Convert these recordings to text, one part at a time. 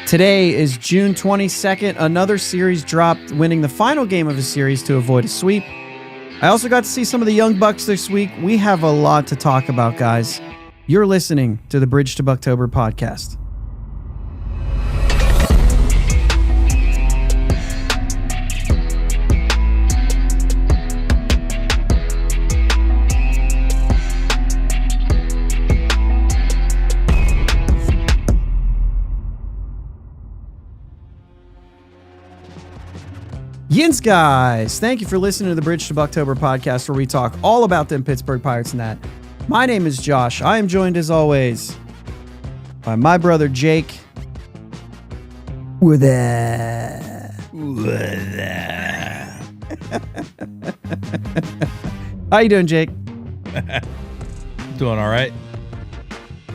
Today is June 22nd. Another series dropped, winning the final game of a series to avoid a sweep. I also got to see some of the young Bucks this week. We have a lot to talk about, guys. You're listening to the Bridge to Buctober podcast. Yins, guys. Thank you for listening to the Bridge to Buctober podcast, where we talk all about them Pittsburgh Pirates and that. My name is Josh. I am joined, as always, by my brother Jake. With How you doing, Jake? Doing all right.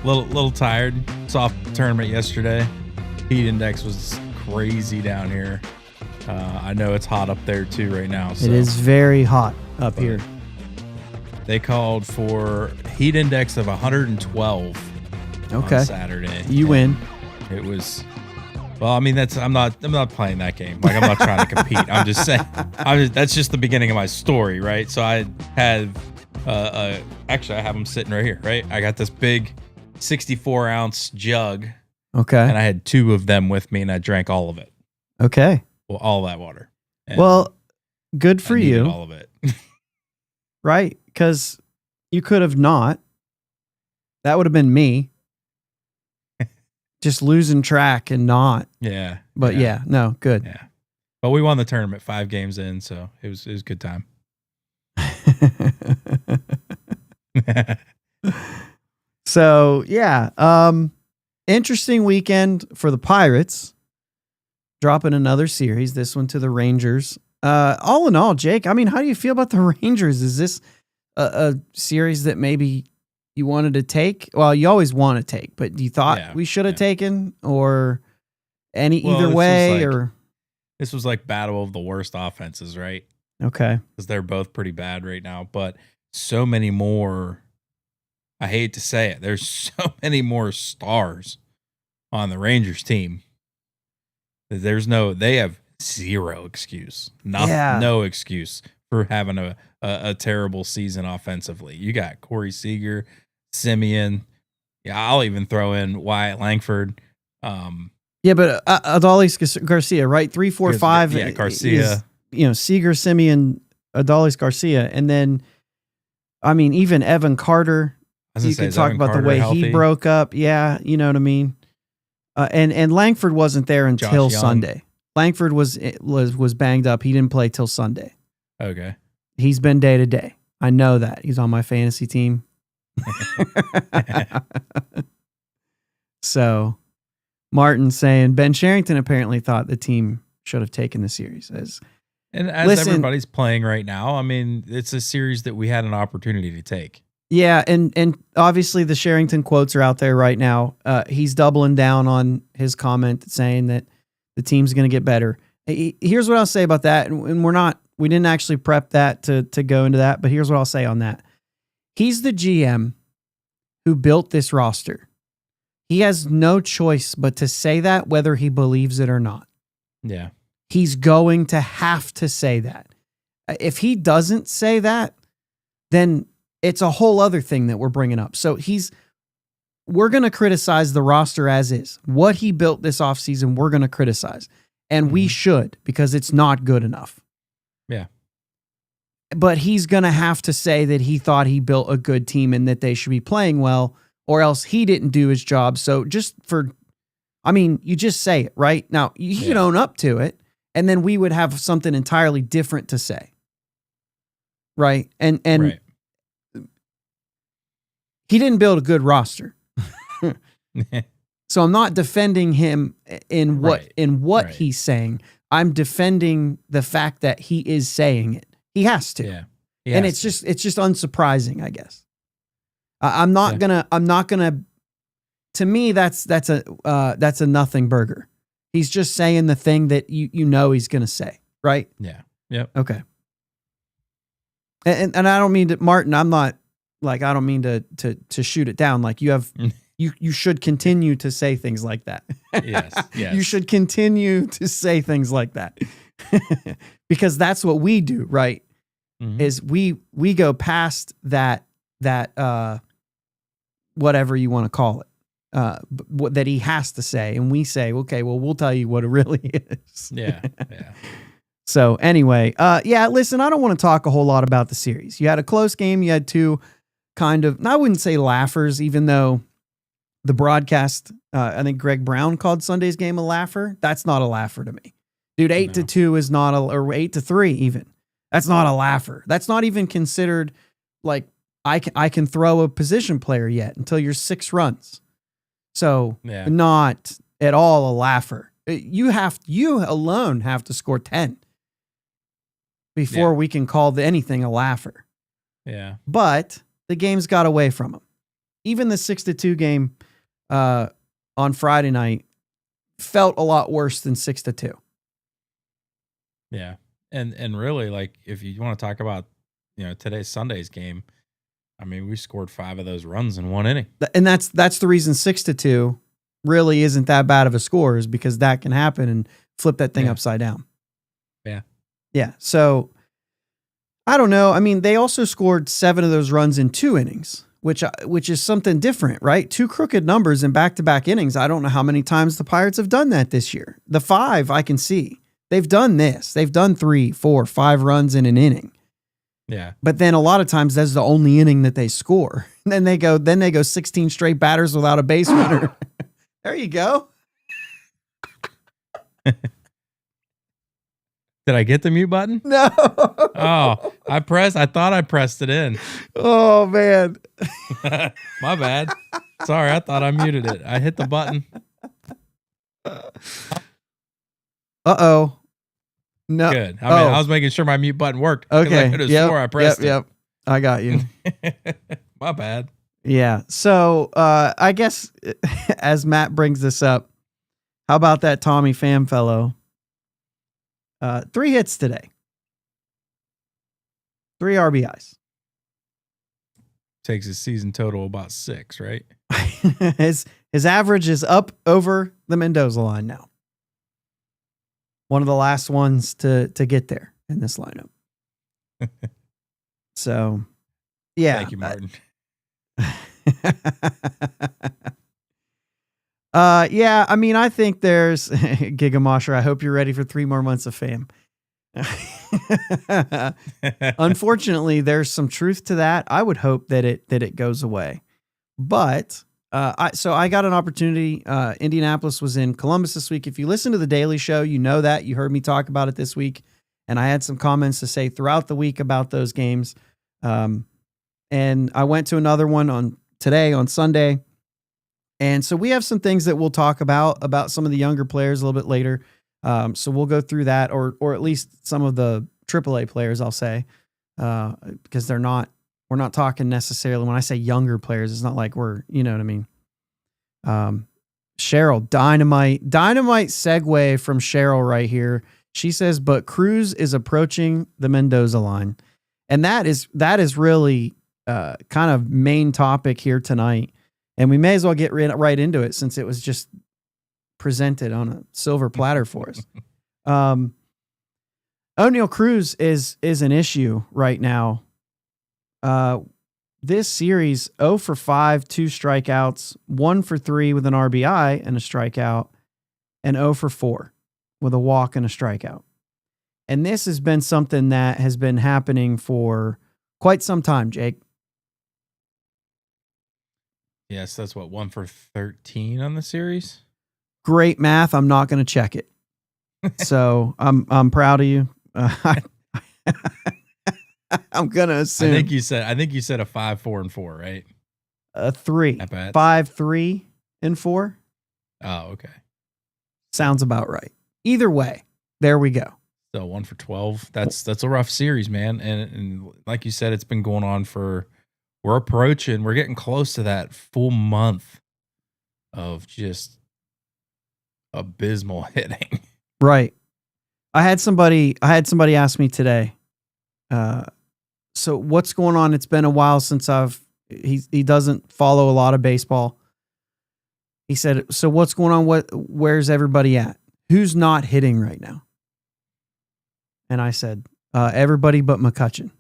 Little tired. Soft tournament yesterday. Heat index was crazy down here. I know it's hot up there too right now. So. It is very hot up here. They called for heat index of 112 on Saturday. You win. It was, well, I mean, I'm not playing that game. Like, I'm not trying to compete. I'm just saying, that's just the beginning of my story, right? So I had, actually I have them sitting right here, right? I got this big 64 ounce jug. Okay. And I had 2 of them with me and I drank all of it. Okay. Well, all that water. And well, good for you. All of it. Right? Because you could have not. That would have been me. Just losing track and not. Yeah. But yeah, no, good. Yeah. But we won the tournament 5 games in, so it was a good time. So, yeah. Interesting weekend for the Pirates. Dropping another series, this one to the Rangers. All in all, Jake, I mean, how do you feel about the Rangers? Is this a series that maybe you wanted to take? Well, you always want to take, but you thought we should have taken, or either way? This was like battle of the worst offenses, right? Okay. Because they're both pretty bad right now, but so many more. I hate to say it. There's so many more stars on the Rangers team. They have zero excuse. No excuse for having a terrible season offensively. You got Corey Seager, Simeon. Yeah, I'll even throw in Wyatt Langford. Yeah, but Adolis Garcia, right? 3, 4, 5. Yeah, Garcia. Is, Seager, Simeon, Adolis Garcia. And then, I mean, even Evan Carter. You could talk about the way he broke up. Yeah, you know what I mean? And Langford wasn't there until Sunday. Langford was banged up. He didn't play till Sunday. Okay. He's been day to day. I know that. He's on my fantasy team. So, Martin saying Ben Sherrington apparently thought the team should have taken the series. As everybody's playing right now, I mean, it's a series that we had an opportunity to take. Yeah, and obviously the Sherrington quotes are out there right now. He's doubling down on his comment saying that the team's going to get better. Here's what I'll say about that, and we didn't actually prep that to go into that, but here's what I'll say on that. He's the GM who built this roster. He has no choice but to say that, whether he believes it or not. Yeah. He's going to have to say that. If he doesn't say that, then it's a whole other thing that we're bringing up. So we're going to criticize the roster as is. What he built this offseason, we're going to criticize. And we should, because it's not good enough. Yeah. But he's going to have to say that he thought he built a good team and that they should be playing well, or else he didn't do his job. So you just say it, right? Now, you can own up to it, and then we would have something entirely different to say. Right? And right. He didn't build a good roster. So I'm not defending him in what he's saying. I'm defending the fact that he is saying it. He has to. Yeah. And it's just unsurprising, I guess. I'm not gonna to me that's a nothing burger. He's just saying the thing that you know he's gonna say, right? Yeah. Yep. Okay. And I don't mean to, Martin, I'm not like, I don't mean to shoot it down. Like, you have You should continue to say things like that. Yes. You should continue to say things like that. Because that's what we do, right? Mhm. Is we go past that whatever you want to call it, that he has to say, and we say, okay, well, we'll tell you what it really is. Yeah. So anyway, listen, I don't want to talk a whole lot about the series. You had a close game. You had two kind of, I wouldn't say laughers, even though the broadcast, I think Greg Brown called Sunday's game a laugher. That's not a laugher to me. Dude, 8-2 is not or 8-3 even. That's not a laugher. That's not even considered like I can throw a position player yet until you're 6 runs. So not at all a laugher. You alone have to score 10 before we can call anything a laugher. Yeah. But the game's got away from him. Even the 6-2 game on Friday night felt a lot worse than 6-2. Yeah. And really, like, if you want to talk about, today's Sunday's game, I mean, we scored 5 of those runs in 1 inning. And that's the reason 6-2 really isn't that bad of a score, is because that can happen and flip that thing upside down. Yeah. Yeah. So I don't know. I mean, they also scored 7 of those runs in 2 innings, which is something different, right? 2 crooked numbers in back-to-back innings. I don't know how many times the Pirates have done that this year. The 5 I can see. They've done this. They've done 3, 4, 5 runs in an inning. Yeah. But then a lot of times that's the only inning that they score. And then they go 16 straight batters without a base runner. There you go. Did I get the mute button? No. Oh, I thought I pressed it in. Oh man. My bad. Sorry, I thought I muted it. I hit the button. Uh-oh. No. Good. I was making sure my mute button worked. Okay. I could have swore I pressed it. Yep. I got you. My bad. Yeah. So I guess as Matt brings this up, how about that Tommy Pham fellow? 3 hits today. 3 RBIs. Takes his season total about 6, right? His average is up over the Mendoza line now. One of the last ones to get there in this lineup. So, yeah. Thank you, Martin. Yeah, I mean, I think there's Gigamosher. I hope you're ready for 3 more months of fame. Unfortunately, there's some truth to that. I would hope that it goes away. But I got an opportunity. Indianapolis was in Columbus this week. If you listen to the Daily Show, you know that. You heard me talk about it this week. And I had some comments to say throughout the week about those games. And I went to another one on Sunday. And so we have some things that we'll talk about some of the younger players a little bit later. So we'll go through that, or at least some of the AAA players, I'll say, because we're not talking necessarily, when I say younger players, it's not like you know what I mean? Cheryl, dynamite segue from Cheryl right here. She says, but Cruz is approaching the Mendoza line. And that is really kind of main topic here tonight. And we may as well get right into it, since it was just presented on a silver platter for us. Oneil Cruz is an issue right now. This series, 0 for 5, 2 strikeouts, 1 for 3 with an RBI and a strikeout, and 0 for 4 with a walk and a strikeout. And this has been something that has been happening for quite some time, Jake. Yes, that's 1 for 13 on the series. Great math. I'm not going to check it. So I'm proud of you. I'm going to assume. I think you said a 5, 4, and 4, right? A 3. At bats. 5, 3, and 4. Oh, okay. Sounds about right. Either way, there we go. So 1 for 12. That's a rough series, man. And like you said, it's been going on we're getting close to that full month of just abysmal hitting. Right. I had somebody ask me today, so what's going on? It's been a while since he doesn't follow a lot of baseball. He said, so what's going on? Where's everybody at? Who's not hitting right now? And I said, everybody but McCutcheon.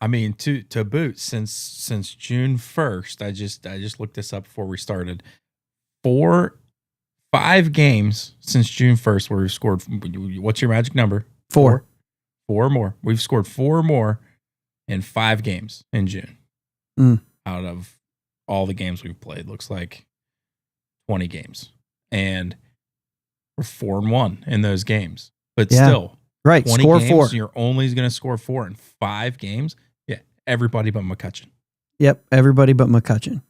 I mean, to boot, since June 1st, I just looked this up before we started. 5 games since June 1st where we've scored. What's your magic number? 4. 4 more. We've scored 4 more in 5 games in June. Out of all the games we've played, looks like 20 games, and we're 4-1 in those games. But still, right, 20 score games, 4. You're only going to score 4 in 5 games. Yeah, everybody but McCutcheon. Yep, everybody but McCutcheon.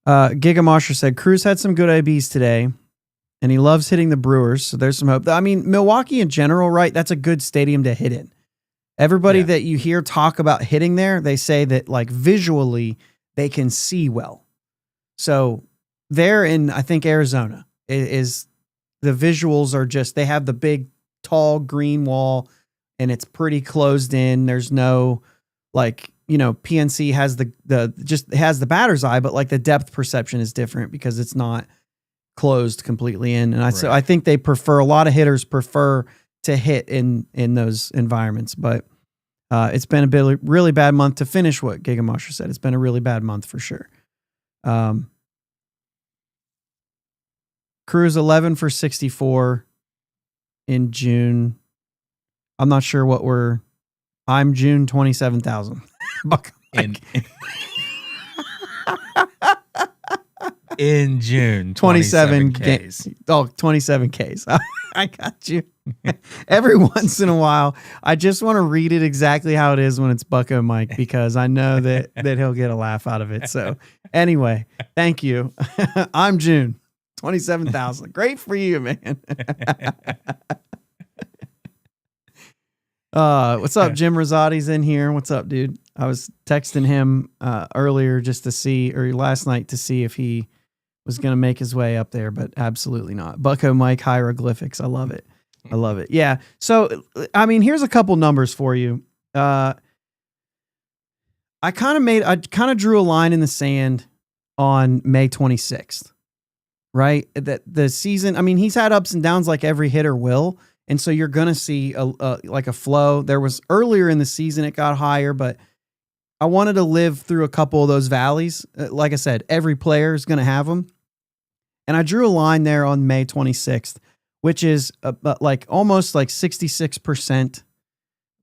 Gigamosher said Cruz had some good ABs today, and he loves hitting the Brewers, so there's some hope. I mean, Milwaukee in general, right? That's a good stadium to hit in. Everybody that you hear talk about hitting there, they say that like visually they can see well. So there in, I think, Arizona is the visuals are just, they have the big, tall green wall and it's pretty closed in. There's no like, PNC has just has the batter's eye, but like the depth perception is different because it's not closed completely in. And so I think a lot of hitters prefer to hit in those environments, but it's been a really bad month to finish what Gigamosher said. It's been a really bad month for sure. Cruz 11 for 64 in June. I'm not sure what I'm June 27,000. In June, 27 Ks. Oh, 27 Ks. I got you. Every once in a while, I just want to read it exactly how it is when it's Bucko Mike, because I know that he'll get a laugh out of it. So anyway, thank you. I'm June, 27,000. Great for you, man. What's up? Jim Rosati's in here. What's up, dude? I was texting him earlier just to see, or last night to see if he was going to make his way up there, but absolutely not. Bucko Mike hieroglyphics. I love it. I love it. Yeah. So, I mean, here's a couple numbers for you. I kind of drew a line in the sand on May 26th, right? That the season, I mean, he's had ups and downs like every hitter will. And so you're going to see like a flow. There was earlier in the season, it got higher, but I wanted to live through a couple of those valleys. Like I said, every player is going to have them. And I drew a line there on May 26th, which is like almost like 66%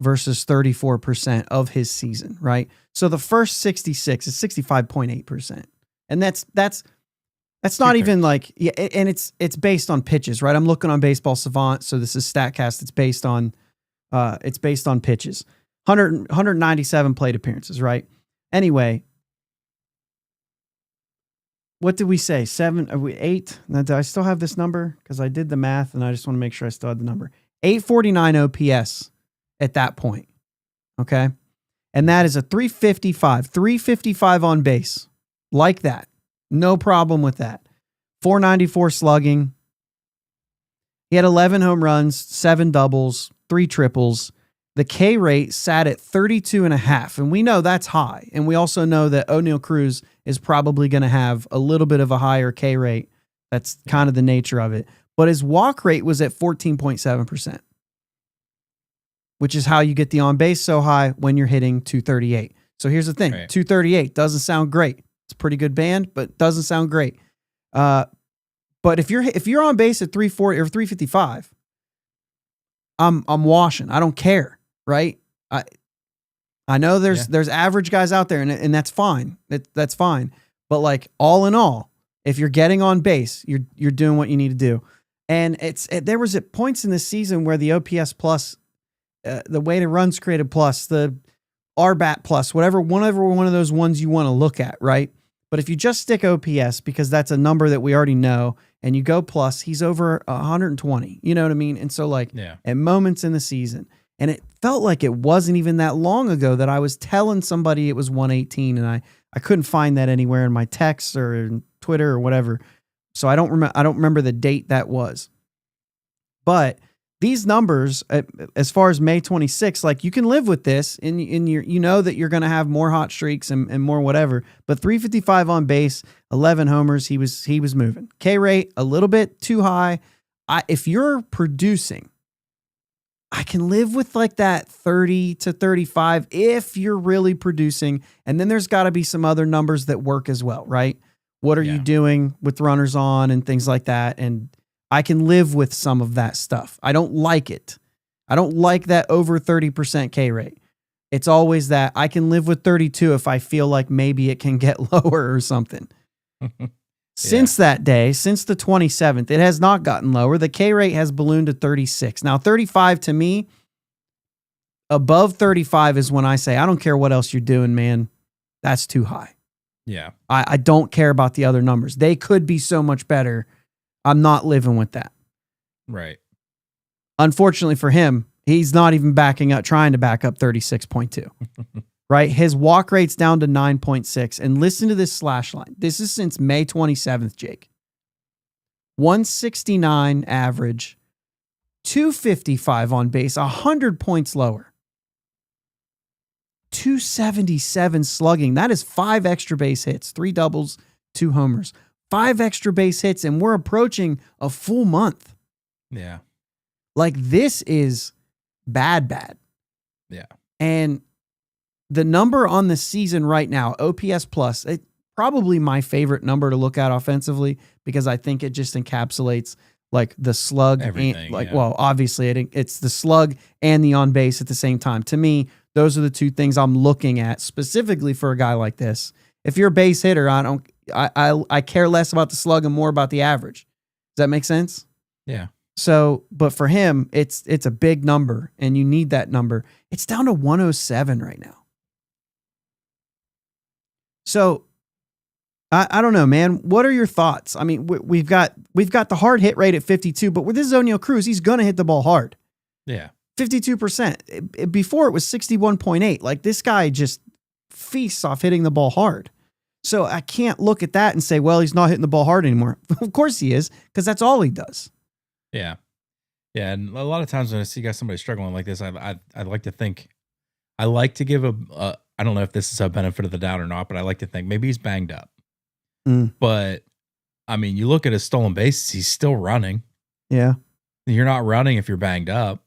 versus 34% of his season, right? So the first 66 is 65.8%. And that's not even like, yeah, and it's based on pitches, right? I'm looking on Baseball Savant, so this is StatCast. It's based on pitches. 197 plate appearances, right? Anyway, what did we say? 7? Are we 8? Now, do I still have this number? Because I did the math, and I just want to make sure I still have the number. 849 OPS at that point, okay? And that is a 355 on base, like that. No problem with that. 494 slugging. He had 11 home runs, 7 doubles, 3 triples. The K rate sat at 32.5, and we know that's high. And we also know that Oneil Cruz is probably going to have a little bit of a higher K rate. That's kind of the nature of it. But his walk rate was at 14.7%, which is how you get the on base so high when you're hitting 238. So here's the thing. Right. 238 doesn't sound great. It's a pretty good band, but doesn't sound great. But if you're on base at 340 or 355, I'm washing. I don't care, right? I know there's average guys out there, and that's fine. That's fine. But like all in all, if you're getting on base, you're doing what you need to do. And there was at points in the season where the OPS plus, the weighted runs created plus, the RBAT plus, whatever one of those ones you want to look at, right? But if you just stick OPS, because that's a number that we already know, and you go plus, he's over 120. You know what I mean? And so like at moments in the season, and it felt like it wasn't even that long ago that I was telling somebody it was 118, and I couldn't find that anywhere in my texts or in Twitter or whatever. So I don't remember the date that was. But these numbers, as far as May 26th, like you can live with this and you know that you're going to have more hot streaks and more whatever, but 355 on base, 11 homers. He was moving. K rate a little bit too high. If you're producing, I can live with like that 30 to 35 if you're really producing. And then there's got to be some other numbers that work as well, right? What are you doing with runners on and things like that? And I can live with some of that stuff. I don't like it. I don't like that over 30% K rate. It's always that I can live with 32 if I feel like maybe it can get lower or something. Since that day, since the 27th, it has not gotten lower. The K rate has ballooned to 36. Now, 35 to me, above 35 is when I say, I don't care what else you're doing, man. That's too high. Yeah. I don't care about the other numbers. They could be so much better. I'm not living with that. Right. Unfortunately for him, he's not even trying to back up 36.2. Right? His walk rate's down to 9.6. And listen to this slash line. This is since May 27th, Jake. 169 average, 255 on base, 100 points lower. 277 slugging. That is 5 extra base hits, 3 doubles, 2 homers. 5 extra base hits, and we're approaching a full month. Yeah. Like, this is bad. Yeah. And the number on the season right now, OPS plus, it's probably my favorite number to look at offensively because I think it just encapsulates like the slug. Everything, well, obviously it's the slug and the on base at the same time. To me, those are the two things I'm looking at specifically for a guy like this. If you're a base hitter, I care less about the slug and more about the average. Does that make sense? Yeah. So, but for him, it's a big number and you need that number. It's down to 107 right now. So I don't know, man. What are your thoughts? I mean, we've got the hard hit rate at 52, but with this Oneil Cruz, he's going to hit the ball hard. Yeah. 52%. Before it was 61.8. Like, this guy just feasts off hitting the ball hard. So I can't look at that and say, well, he's not hitting the ball hard anymore. Of course he is, because that's all he does. Yeah. Yeah. And a lot of times when I see somebody struggling like this, I like to think, I like to give I don't know if this is a benefit of the doubt or not, but I like to think maybe he's banged up. But I mean, you look at his stolen bases, he's still running. Yeah. You're not running if you're banged up.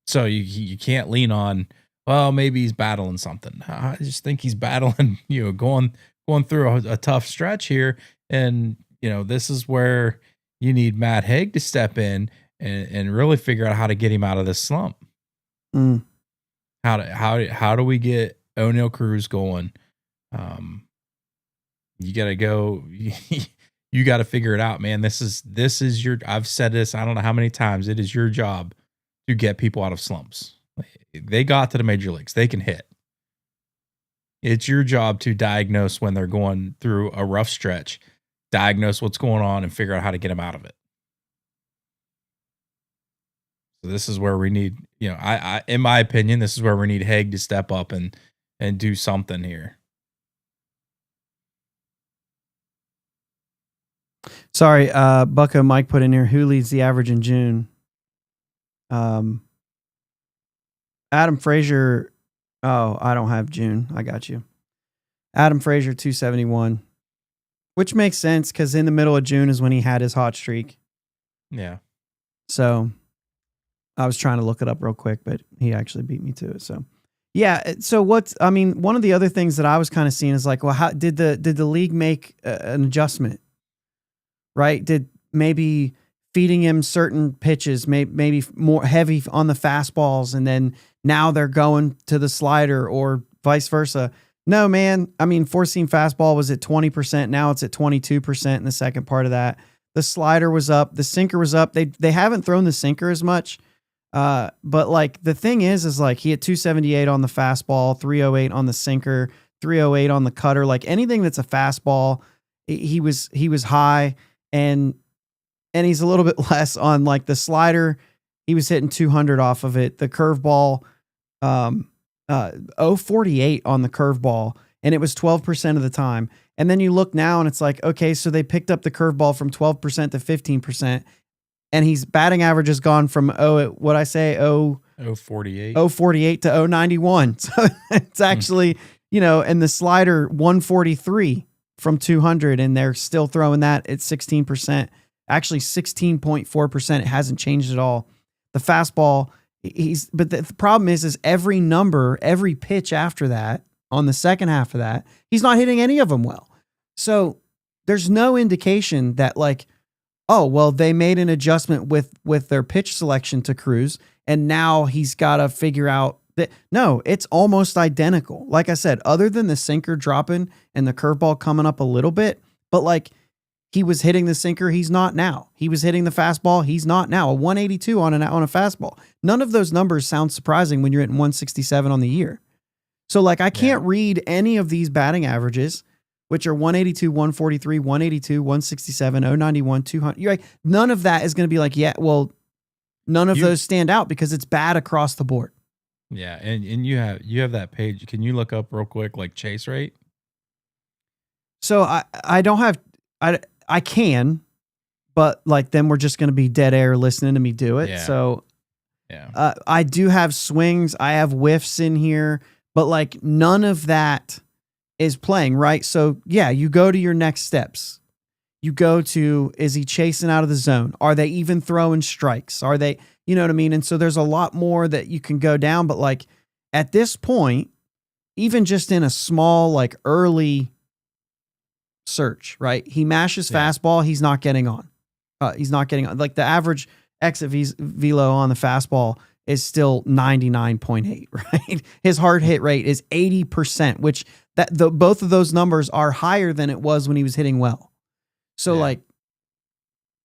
So you can't lean on, well, maybe he's battling something. I just think he's battling, going through a tough stretch here. And, this is where you need Matt Haig to step in and really figure out how to get him out of this slump. How do we get Oneil Cruz going? You got to go. You got to figure it out, man. This is your. I've said this. I don't know how many times. It is your job to get people out of slumps. They got to the major leagues. They can hit. It's your job to diagnose when they're going through a rough stretch, diagnose what's going on, and figure out how to get them out of it. So this is where we need, I in my opinion, this is where we need Haig to step up and do something here. Sorry, Bucko Mike put in here, who leads the average in June? Adam Frazier. Oh, I don't have June. I got you. Adam Frazier, 271, which makes sense because in the middle of June is when he had his hot streak. Yeah. So I was trying to look it up real quick, but he actually beat me to it. So yeah. So one of the other things that I was kind of seeing is like, well, how did the league make an adjustment? Right? Did maybe feeding him certain pitches, maybe more heavy on the fastballs, and then now they're going to the slider or vice versa. No, man. I mean, four-seam fastball was at 20%. Now it's at 22% in the second part of that. The slider was up. The sinker was up. They haven't thrown the sinker as much. But like the thing is like he had 278 on the fastball, 308 on the sinker, 308 on the cutter. Like anything that's a fastball, he was high, and he's a little bit less on like the slider. He was hitting 200 off of it. The curveball, 048 on the curveball, and it was 12% of the time. And then you look now and it's like, okay, so they picked up the curveball from 12% to 15%. and his batting average has gone from 048. 048 to 091. So it's actually, and the slider 143 from 200, and they're still throwing that at 16%. Actually 16.4%. It hasn't changed at all. The fastball, but the problem is every number, every pitch after that, on the second half of that, he's not hitting any of them well. So there's no indication that they made an adjustment with their pitch selection to Cruz, and now he's got to figure out that. No, it's almost identical. Like I said, other than the sinker dropping and the curveball coming up a little bit, but he was hitting the sinker, he's not now. He was hitting the fastball, he's not now. A 182 on a fastball. None of those numbers sound surprising when you're hitting 167 on the year. So I can't read any of these batting averages, which are 182, 143, 182, 167, 091, 200. You're none of that is going to be none of those stand out because it's bad across the board. Yeah, and you have that page. Can you look up real quick chase rate? So I don't have I can, but then we're just going to be dead air listening to me do it. Yeah. So yeah, I do have swings. I have whiffs in here, but none of that is playing, right? So yeah, you go to your next steps. You go to, is he chasing out of the zone? Are they even throwing strikes? Are they, you know what I mean? And so there's a lot more that you can go down, but at this point, even just in a small, early search, right? He mashes fastball. He's not getting on. He's not getting on. The average exit velo on the fastball is still 99.8, right? His hard hit rate is 80%, which both of those numbers are higher than it was when he was hitting well. So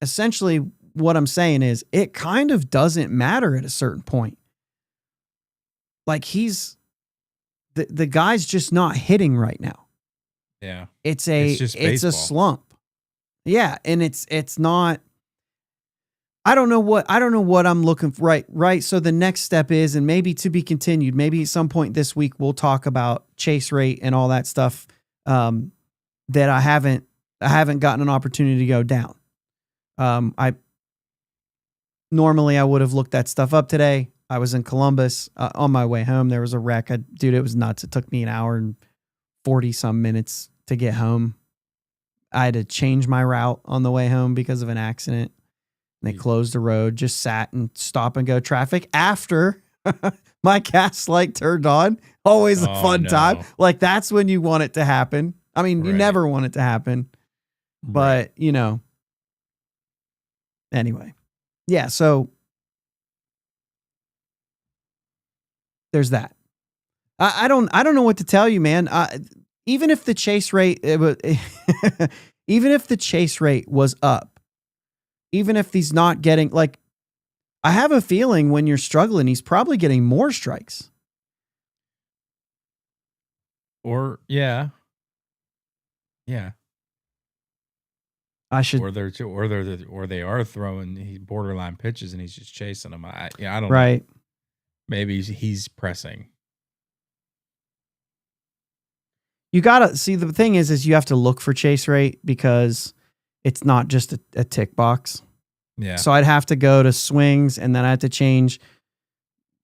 essentially what I'm saying is it kind of doesn't matter at a certain point. He's the guy's just not hitting right now. Yeah. It's a slump. Yeah. And it's not, I don't know what I'm looking for. Right. So the next step is, and maybe to be continued, maybe at some point this week, we'll talk about chase rate and all that stuff, that I haven't gotten an opportunity to go down. Normally I would have looked that stuff up today. I was in Columbus, on my way home. There was a wreck. Dude, it was nuts. It took me an hour and 40 some minutes to get home. I had to change my route on the way home because of an accident. They closed the road, just sat and stop and go traffic after my gas light turned on. Always a fun time. That's when you want it to happen. I mean, you never want it to happen, but anyway. Yeah. So there's that. I don't know what to tell you, man. Even if the chase rate, even if the chase rate was up, even if he's not getting I have a feeling when you're struggling, he's probably getting more strikes. Or yeah. I should, or they are throwing borderline pitches and he's just chasing them. I don't know. right. Maybe he's pressing. You gotta see, the thing is you have to look for chase rate because it's not just a tick box. Yeah. So I'd have to go to swings, and then I have to change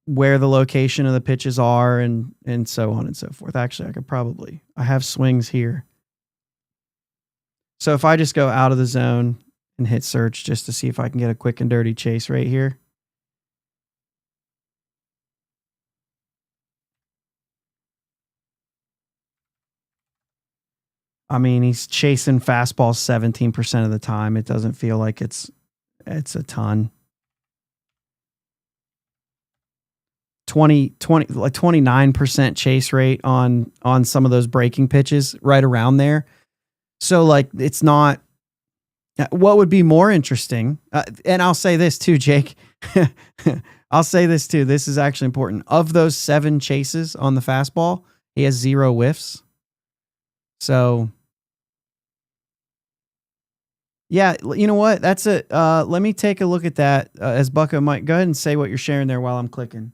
where the location of the pitches are and so on and so forth. Actually, I have swings here. So if I just go out of the zone and hit search just to see if I can get a quick and dirty chase rate here. I mean, he's chasing fastballs 17% of the time. It doesn't feel like it's a ton. 29% chase rate on some of those breaking pitches, right around there. So it's not. What would be more interesting? And I'll say this too, Jake. I'll say this too. This is actually important. Of those 7 chases on the fastball, he has 0 whiffs. So, yeah, you know what? That's it. Let me take a look at that. As Bucko might go ahead and say what you're sharing there while I'm clicking.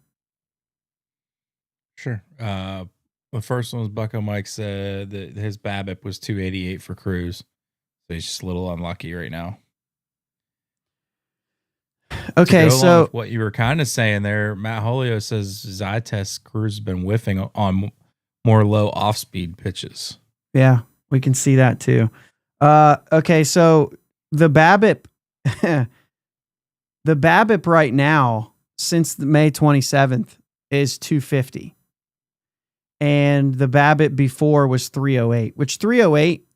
Sure. The first one was Bucko Mike said that his BABIP was 288 for Cruz. So he's just a little unlucky right now. Okay, to go along so with what you were kind of saying there, Matt Holio says his eye test Cruz has been whiffing on more low off-speed pitches. yeah, we can see that too. Okay, so the BABIP, the BABIP right now since May 27th is 250, and the BABIP before was 308. Which 308,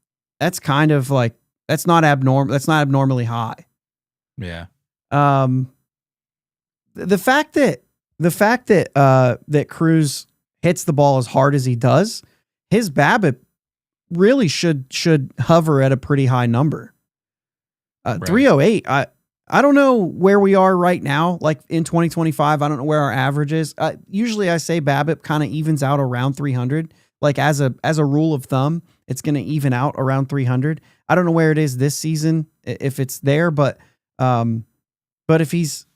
that's kind of like that's not abnormal. That's not abnormally high. Yeah. The fact that that Cruz hits the ball as hard as he does, his BABIP really should hover at a pretty high number. 308. I don't know where we are right now. Like in 2025, I don't know where our average is. Usually, I say BABIP kind of evens out around 300. Like as a rule of thumb, it's going to even out around 300. I don't know where it is this season if it's there, but if he's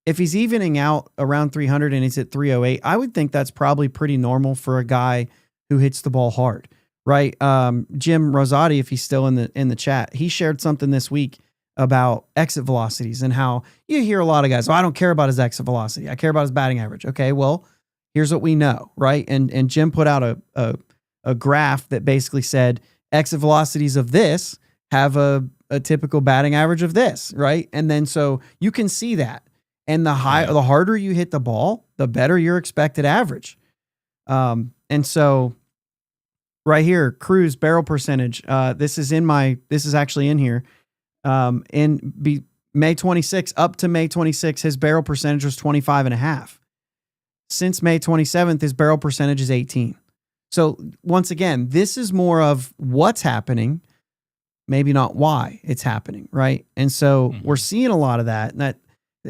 evening out around 300 and he's at 308, I would think that's probably pretty normal for a guy who hits the ball hard, right? Jim Rosati, if he's still in the chat, he shared something this week about exit velocities and how you hear a lot of guys, I don't care about his exit velocity. I care about his batting average. Okay, well, here's what we know, right? And Jim put out a graph that basically said exit velocities of this have a typical batting average of this, right? And then so you can see that. And the harder you hit the ball, the better your expected average. And so right here, Cruz barrel percentage. This is actually in here. May 26 up to May 26, his barrel percentage was 25.5. Since May 27th, his barrel percentage is 18. So once again, this is more of what's happening, maybe not why it's happening, right? And so we're seeing a lot of that.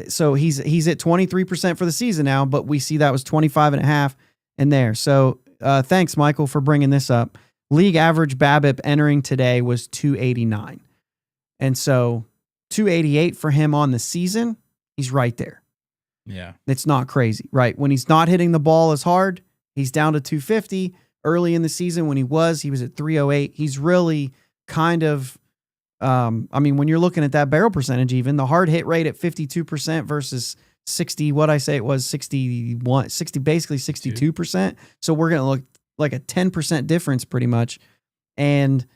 So he's at 23% for the season now, but we see that was 25.5 in there. So thanks, Michael, for bringing this up. League average BABIP entering today was 289. And so 288 for him on the season, he's right there. Yeah. It's not crazy, right? When he's not hitting the ball as hard, he's down to 250. Early in the season when he was at 308. He's really kind of, when you're looking at that barrel percentage, even the hard hit rate at 52% versus 60, basically 62%. So we're going to look like a 10% difference pretty much. And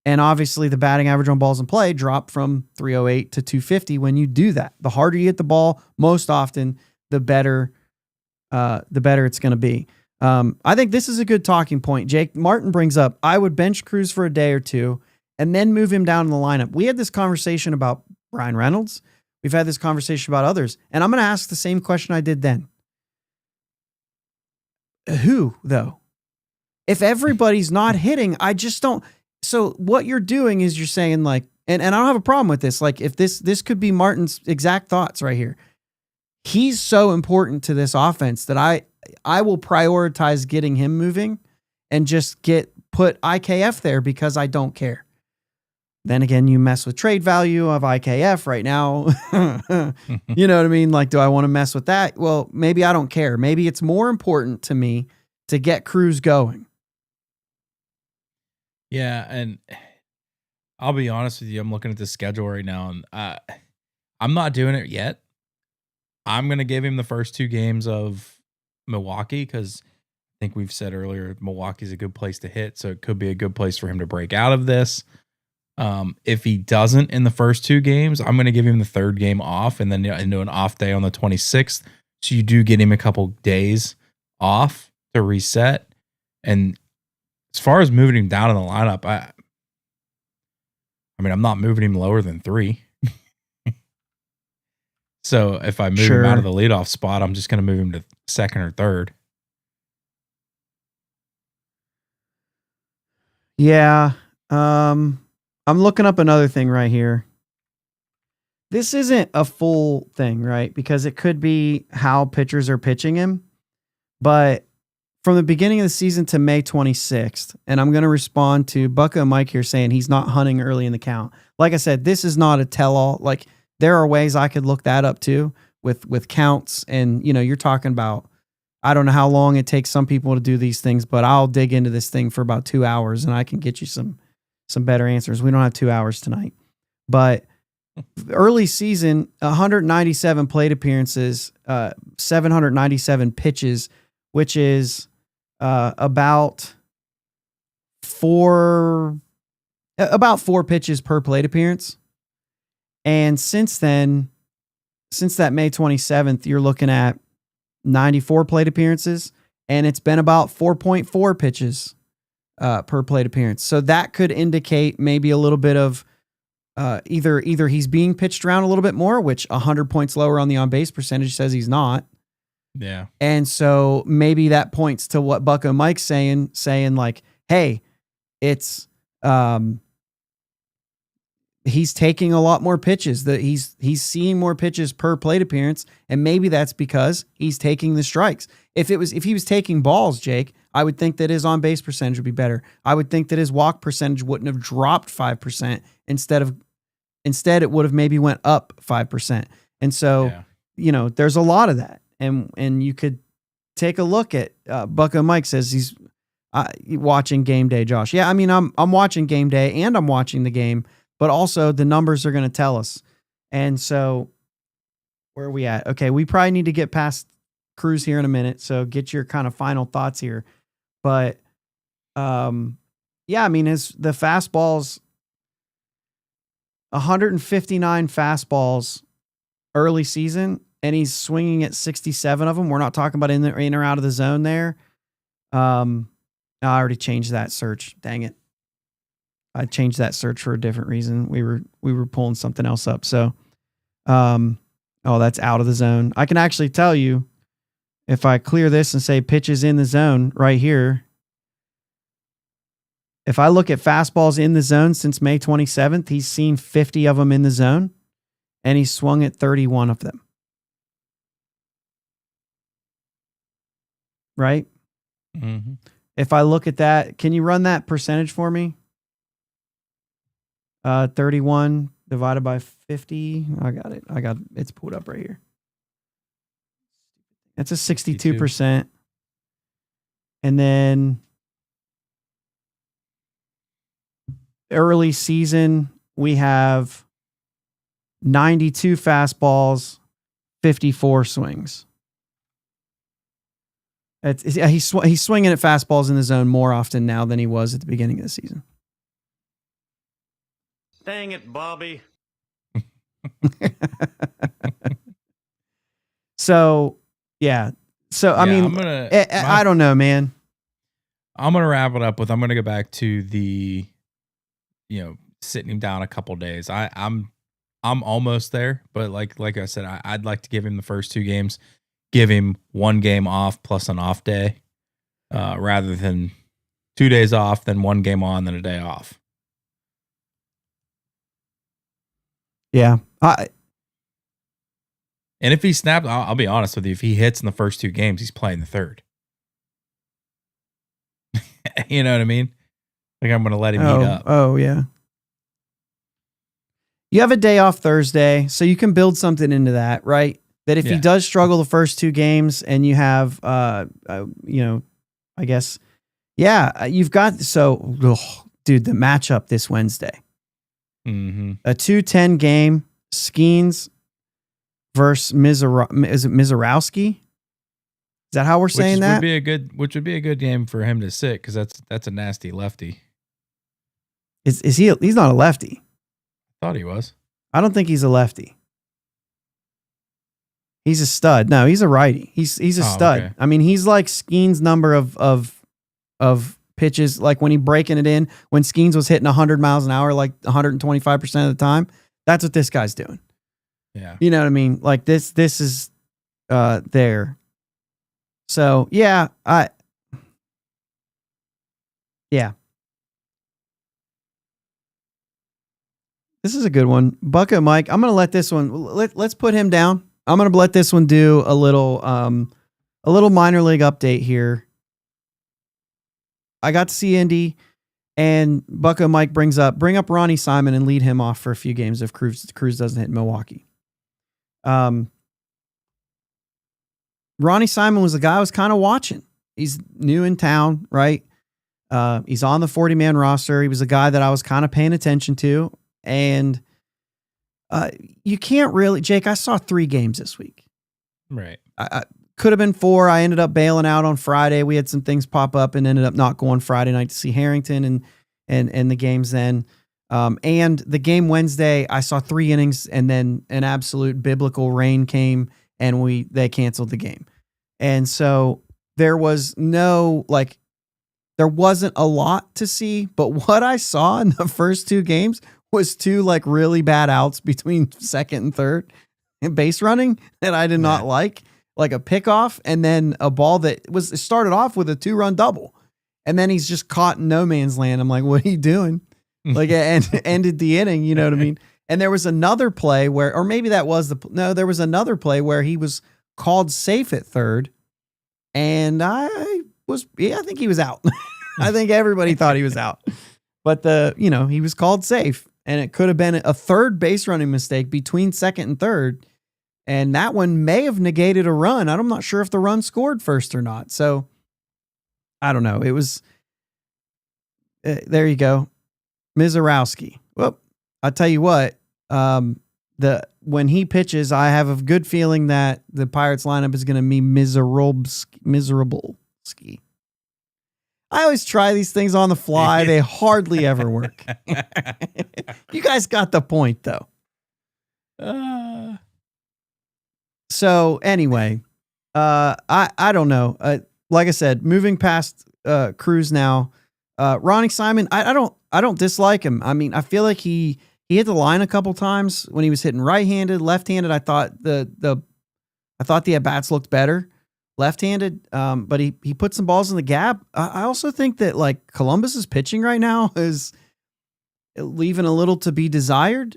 obviously the batting average on balls in play dropped from 308 to 250 when you do that. The harder you hit the ball, most often, the better it's going to be. I think this is a good talking point. Jake Martin brings up, I would bench Cruz for a day or two and then move him down in the lineup. We had this conversation about Brian Reynolds. We've had this conversation about others. And I'm going to ask the same question I did then. Who, though? If everybody's not hitting, I just don't. So what you're doing is you're saying like, and I don't have a problem with this. Like if this could be Martin's exact thoughts right here. He's so important to this offense that I will prioritize getting him moving and just put IKF there because I don't care. Then again, you mess with trade value of IKF right now. You know what I mean? Like, do I want to mess with that? Well, maybe I don't care. Maybe it's more important to me to get Cruz going. Yeah, and I'll be honest with you. I'm looking at the schedule right now, and I'm not doing it yet. I'm going to give him the first two games of Milwaukee because I think we've said earlier Milwaukee's a good place to hit, so it could be a good place for him to break out of this. If he doesn't in the first two games, I'm going to give him the third game off and then into an off day on the 26th. So you do get him a couple days off to reset. And as far as moving him down in the lineup, I'm not moving him lower than 3. So if I move him out of the leadoff spot, I'm just going to move him to second or third. Yeah. I'm looking up another thing right here. This isn't a full thing, right? Because it could be how pitchers are pitching him. But from the beginning of the season to May 26th, and I'm going to respond to Bucka and Mike here saying he's not hunting early in the count. Like I said, this is not a tell-all. Like, there are ways I could look that up too with counts. And, you're talking about, I don't know how long it takes some people to do these things, but I'll dig into this thing for about 2 hours and I can get you some better answers. We don't have 2 hours tonight, but early season, 197 plate appearances, 797 pitches, which is about four pitches per plate appearance. And since then, since that May 27th, you're looking at 94 plate appearances, and it's been about 4.4 pitches per plate appearance. So that could indicate maybe a little bit of either he's being pitched around a little bit more, which 100 points lower on the on-base percentage says he's not. Yeah. And so maybe that points to what Bucko Mike's saying like, hey, it's he's taking a lot more pitches, that he's seeing more pitches per plate appearance, and maybe that's because he's taking the strikes. If he was taking balls, Jake, I would think that his on-base percentage would be better. I would think that his walk percentage wouldn't have dropped 5%. Instead it would have maybe went up 5%. And so, there's a lot of that. And you could take a look at Bucko Mike says he's watching game day, Josh. Yeah, I mean, I'm watching game day and I'm watching the game, but also the numbers are going to tell us. And so where are we at? Okay, we probably need to get past Cruz here in a minute. So get your kind of final thoughts here. But I mean, the fastballs, 159 fastballs early season, and he's swinging at 67 of them. We're not talking about in or out of the zone there. I already changed that search. Dang it. I changed that search for a different reason. We were pulling something else up. So, that's out of the zone. I can actually tell you if I clear this and say pitches in the zone right here. If I look at fastballs in the zone since May 27th, he's seen 50 of them in the zone, and he's swung at 31 of them. Right? Mm-hmm. If I look at that, can you run that percentage for me? 31 divided by 50. I got it. It's pulled up right here. That's a 62%. And then early season, we have 92 fastballs, 54 swings. He's swinging at fastballs in the zone more often now than he was at the beginning of the season. Dang it, Bobby. So, yeah. So, I mean, I don't know, man. I'm going to wrap it up with, I'm going to go back to the, sitting him down a couple days. I'm almost there, but like I said, I'd like to give him the first 2 games, give him 1 game off plus an off day, rather than 2 days off, then 1 game on, then a day off. Yeah. And if he snaps, I'll be honest with you, if he hits in the first 2 games, he's playing the third. You know what I mean? Like, I'm going to let him heat up. Oh, yeah. You have a day off Thursday, so you can build something into that, right? That if he does struggle the first 2 games and you have, I guess, you've got, dude, the matchup this Wednesday. Mm-hmm. A 2-10 game, Skeens versus Mizorowski. Is that how we're saying that? Which would be a good game for him to sit, because that's a nasty lefty. Is he? He's not a lefty. I thought he was. I don't think he's a lefty. He's a stud. No, he's a righty. He's a stud. Okay. I mean, he's like Skeens' number of pitches, like when he breaking it in, when Skeens was hitting 100 miles an hour, like 125% of the time. That's what this guy's doing. Yeah. You know what I mean? Like this is there. So yeah. This is a good one. Bucko Mike, I'm going to let this one, let's put him down. I'm going to let this one do a little minor league update here. I got to see Indy, and Bucko Mike bring up Ronnie Simon and lead him off for a few games if Cruz doesn't hit Milwaukee. Ronnie Simon was the guy I was kind of watching. He's new in town, right? He's on the 40-man roster. He was a guy that I was kind of paying attention to. And You can't really, Jake. I saw 3 games this week. Right. I could have been 4. I ended up bailing out on Friday. We had some things pop up and ended up not going Friday night to see Harrington and the games then. And the game Wednesday, I saw 3 innings and then an absolute biblical rain came and they canceled the game. And so there was there wasn't a lot to see, but what I saw in the first 2 games was 2 like really bad outs between second and third and base running that I did not like a pickoff and then a ball that started off with a 2-run double. And then he's just caught in no man's land. I'm like, what are you doing? Like, and ended the inning, you know what I mean? And there was another play where, or maybe that was there was another play where he was called safe at third. And I think he was out. I think everybody thought he was out, but he was called safe and it could have been a third base running mistake between second and third. And that one may have negated a run. I'm not sure if the run scored first or not. So I don't know. It was, there you go. Mizorowski. Well, I'll tell you what, when he pitches, I have a good feeling that the Pirates lineup is going to be miserable ski. I always try these things on the fly. They hardly ever work. You guys got the point though. So anyway, I don't know. Like I said, moving past Cruz now, Ronnie Simon, I don't dislike him. I mean, I feel like he hit the line a couple times when he was hitting right-handed, left-handed. I thought the at-bats looked better left-handed, but he put some balls in the gap. I also think that like Columbus's pitching right now is leaving a little to be desired.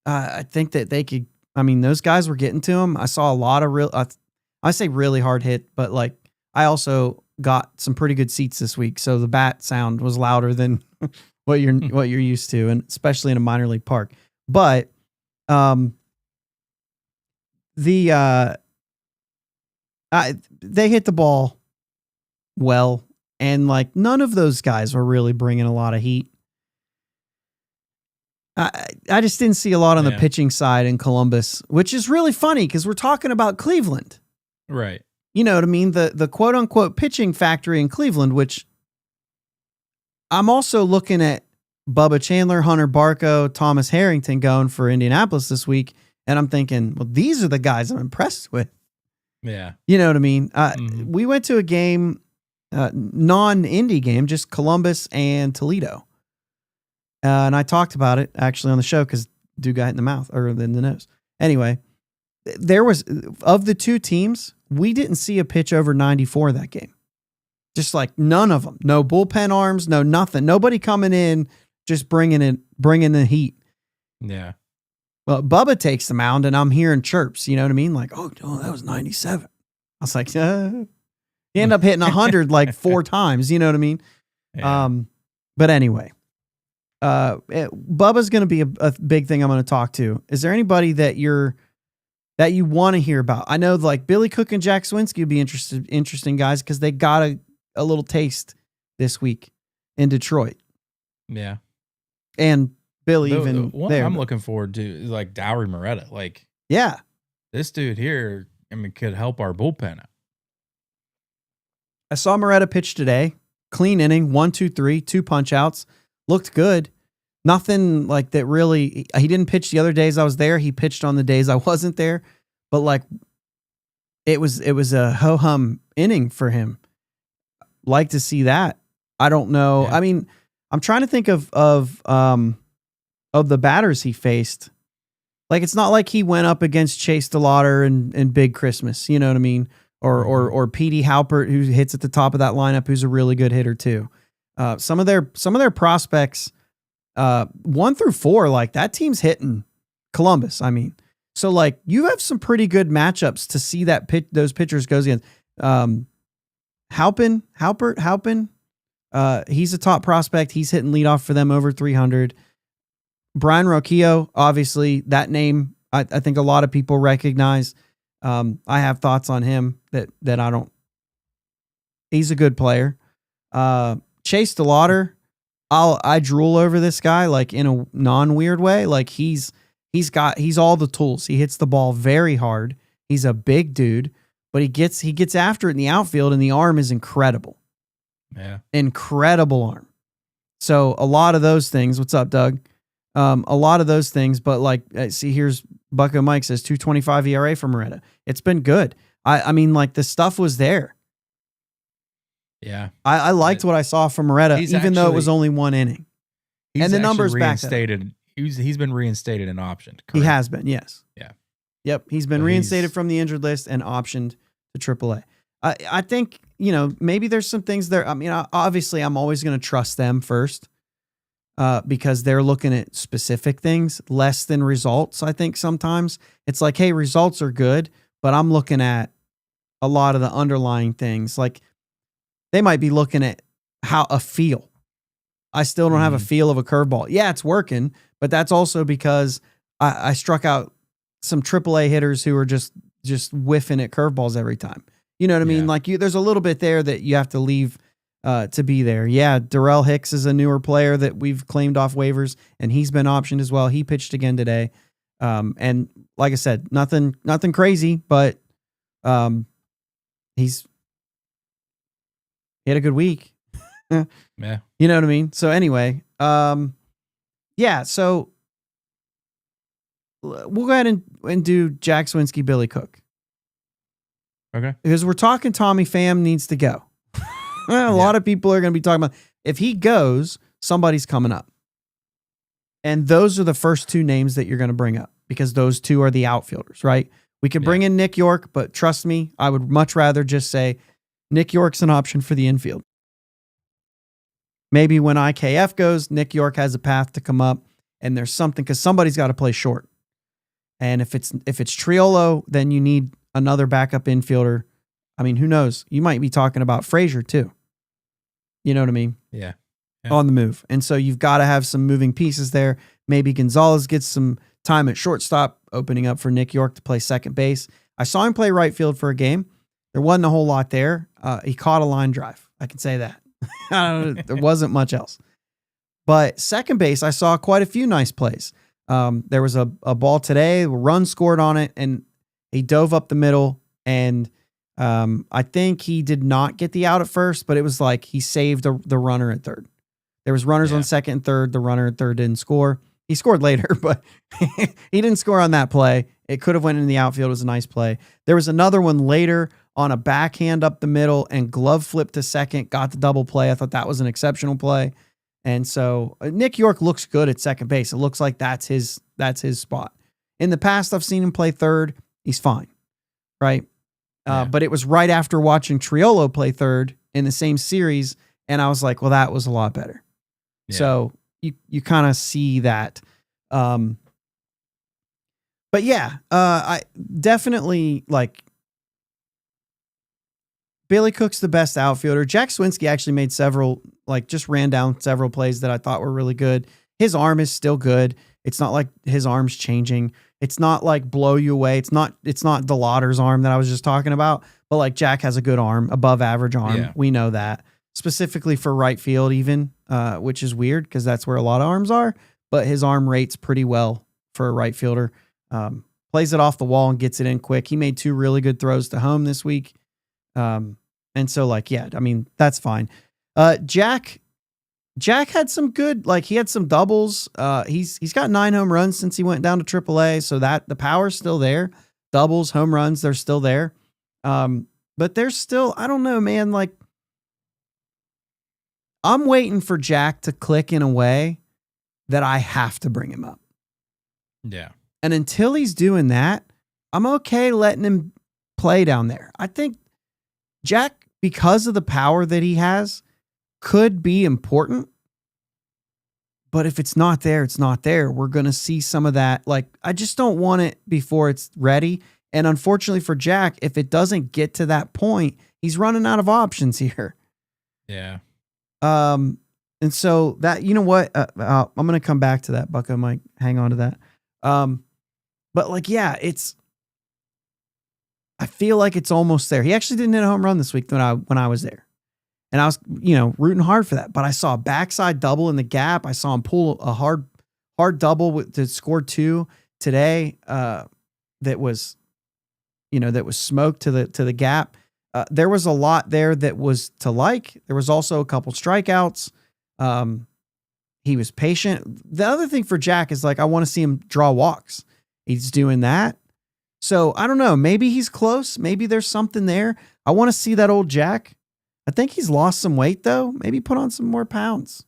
I think that they could. I mean, those guys were getting to him. I saw a lot of I say really hard hit, but like I also got some pretty good seats this week, so the bat sound was louder than what you're used to, and especially in a minor league park. But they hit the ball well, and like none of those guys were really bringing a lot of heat. I just didn't see a lot on the pitching side in Columbus, which is really funny because we're talking about Cleveland. Right. You know what I mean? The quote unquote pitching factory in Cleveland, which I'm also looking at Bubba Chandler, Hunter Barco, Thomas Harrington going for Indianapolis this week. And I'm thinking, well, these are the guys I'm impressed with. Yeah. You know what I mean? We went to a game, non-Indy game, just Columbus and Toledo. And I talked about it actually on the show because dude got hit in the mouth or in the nose. Anyway, there was, of the 2 teams, we didn't see a pitch over 94 that game. Just like none of them. No bullpen arms, no nothing. Nobody coming in, just bringing the heat. Yeah. Well, Bubba takes the mound and I'm hearing chirps, you know what I mean? Like, oh that was 97. I was like, he ended up hitting 100 like 4 times, you know what I mean? Yeah. But anyway, Bubba's going to be a big thing I'm going to talk to. Is there anybody that you want to hear about? I know like Billy Cook and Jack Swinski would be interesting guys because they got a little taste this week in Detroit. Yeah. And Billy the one there. I'm looking forward to is like Dowry Moretta. Like, yeah, this dude here, I mean, could help our bullpen out. I saw Moretta pitch today. Clean inning, 1, 2, 3, 2 punch outs. Looked good. Nothing like that really. He didn't pitch the other days I was there. He pitched on the days I wasn't there. But like, it was a ho-hum inning for him. Like to see that. I don't know. Yeah. I mean, I'm trying to think of the batters he faced. Like, it's not like he went up against Chase DeLauder and Big Christmas. You know what I mean? Or Petey Halpert, who hits at the top of that lineup, who's a really good hitter too. Some of their prospects, 1 through 4, like that team's hitting Columbus. I mean, so like you have some pretty good matchups to see that those pitchers goes against. Halpert. He's a top prospect. He's hitting leadoff for them over 300. Brian Roquillo, obviously that name, I think a lot of people recognize. I have thoughts on him that I don't. He's a good player. Chase DeLauder, I drool over this guy like in a non-weird way. Like he's he's all the tools. He hits the ball very hard. He's a big dude, but he gets after it in the outfield, and the arm is incredible. Yeah. Incredible arm. So a lot of those things. What's up, Doug? A lot of those things, but like, see, here's Bucko Mike says 2.25 ERA for Moretta. It's been good. I mean, like, the stuff was there. Yeah. I liked what I saw from Moretta, even though it was only one inning. And the numbers reinstated. He's been reinstated and optioned. Correct? He has been, yes. Yeah. Yep. He's been reinstated from the injured list and optioned to AAA. I think, maybe there's some things there. I mean, obviously, I'm always going to trust them first because they're looking at specific things less than results. I think sometimes it's like, hey, results are good, but I'm looking at a lot of the underlying things. Like, they might be looking at how a feel. I still don't have a feel of a curveball. Yeah, it's working, but that's also because I struck out some AAA hitters who are just whiffing at curveballs every time. You know what I mean? Like, there's a little bit there that you have to leave to be there. Yeah, Darrell Hicks is a newer player that we've claimed off waivers, and he's been optioned as well. He pitched again today. And like I said, nothing crazy, but he had a good week. Yeah. You know what I mean? So anyway, so we'll go ahead and do Jack Swinski, Billy Cook. Okay. Because we're talking Tommy Pham needs to go. A lot of people are going to be talking about, if he goes, somebody's coming up. And those are the first two names that you're going to bring up, because those two are the outfielders, right? We could bring in Nick York, but trust me, I would much rather just say Nick York's an option for the infield. Maybe when IKF goes, Nick York has a path to come up, and there's something, because somebody's got to play short. And if it's Triolo, then you need another backup infielder. I mean, who knows? You might be talking about Frazier too. You know what I mean? Yeah. On the move. And so you've got to have some moving pieces there. Maybe Gonzalez gets some time at shortstop, opening up for Nick York to play second base. I saw him play right field for a game. There wasn't a whole lot there. He caught a line drive. I can say that. There wasn't much else. But second base, I saw quite a few nice plays. There was a ball today, a run scored on it, and he dove up the middle, and I think he did not get the out at first, but it was like he saved the runner at third. There was runners on second and third. The runner at third didn't score. He scored later, but he didn't score on that play. It could have went in the outfield. It was a nice play. There was another one later on a backhand up the middle, and glove flipped to second, got the double play. I thought that was an exceptional play. And so Nick York looks good at second base. It looks like that's his spot. In the past, I've seen him play third. He's fine, right? But it was right after watching Triolo play third in the same series, and I was like, well, that was a lot better. Yeah. So you kind of see that. But yeah, I definitely like Billy Cook's the best outfielder. Jack Swinski actually made just ran down several plays that I thought were really good. His arm is still good. It's not like his arm's changing. It's not like blow you away. It's not DeLauder's arm that I was just talking about, but like Jack has a good arm, above average arm. Yeah. We know that. Specifically for right field even, which is weird because that's where a lot of arms are, but his arm rates pretty well for a right fielder. Plays it off the wall and gets it in quick. He made 2 really good throws to home this week. And so that's fine. Jack had some good, he had some doubles. He's got 9 home runs since he went down to AAA. So that the power's still there. Doubles, home runs, they're still there. But there's still, I don't know, man, I'm waiting for Jack to click in a way that I have to bring him up. Yeah. And until he's doing that, I'm okay letting him play down there. I think Jack, because of the power that he has, could be important. But if it's not there, it's not there. We're going to see some of that. I just don't want it before it's ready. And unfortunately for Jack, if it doesn't get to that point, he's running out of options here. Yeah. And so that, you know what, I'm going to come back to that, Bucko, Mike, hang on to that. But I feel like it's almost there. He actually didn't hit a home run this week when I was there, and I was, rooting hard for that, but I saw a backside double in the gap. I saw him pull a hard double to score 2. today that was smoked to the gap. There was a lot there that was to like. There was also a couple strikeouts. He was patient. The other thing for Jack is I want to see him draw walks. He's doing that. So I don't know. Maybe he's close. Maybe there's something there. I want to see that old Jack. I think he's lost some weight though. Maybe put on some more pounds.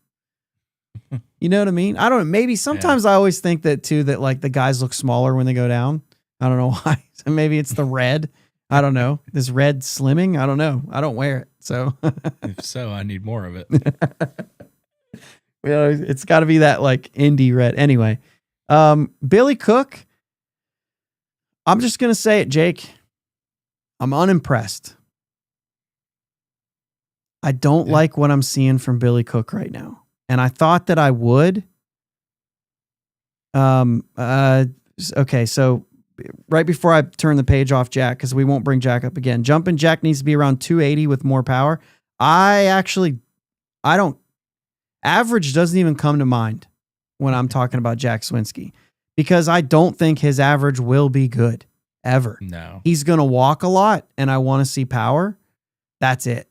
You know what I mean? I don't know. Maybe sometimes I always think that too, that the guys look smaller when they go down. I don't know why. So maybe it's the red. I don't know. This red slimming. I don't know. I don't wear it. So if so, I need more of it. It's got to be that indie red. Anyway, Billy Cook. I'm just going to say it, Jake. I'm unimpressed. I don't like what I'm seeing from Billy Cook right now. And I thought that I would. Okay, so right before I turn the page off Jack, because we won't bring Jack up again. Jumping Jack needs to be around 280 with more power. Average doesn't even come to mind when I'm talking about Jack Swinsky, because I don't think his average will be good ever. No. He's going to walk a lot, and I want to see power. That's it.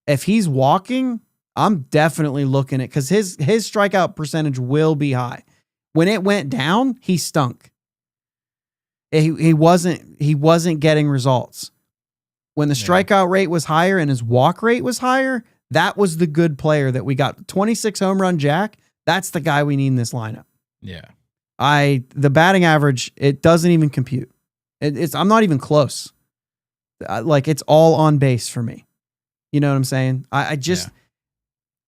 If he's walking, I'm definitely looking at, because his strikeout percentage will be high. When it went down, he stunk. He wasn't getting results. When the strikeout rate was higher and his walk rate was higher, that was the good player that we got. 26 home run Jack, that's the guy we need in this lineup. Yeah. The batting average, it doesn't even compute. I'm not even close. It's all on base for me. You know what I'm saying?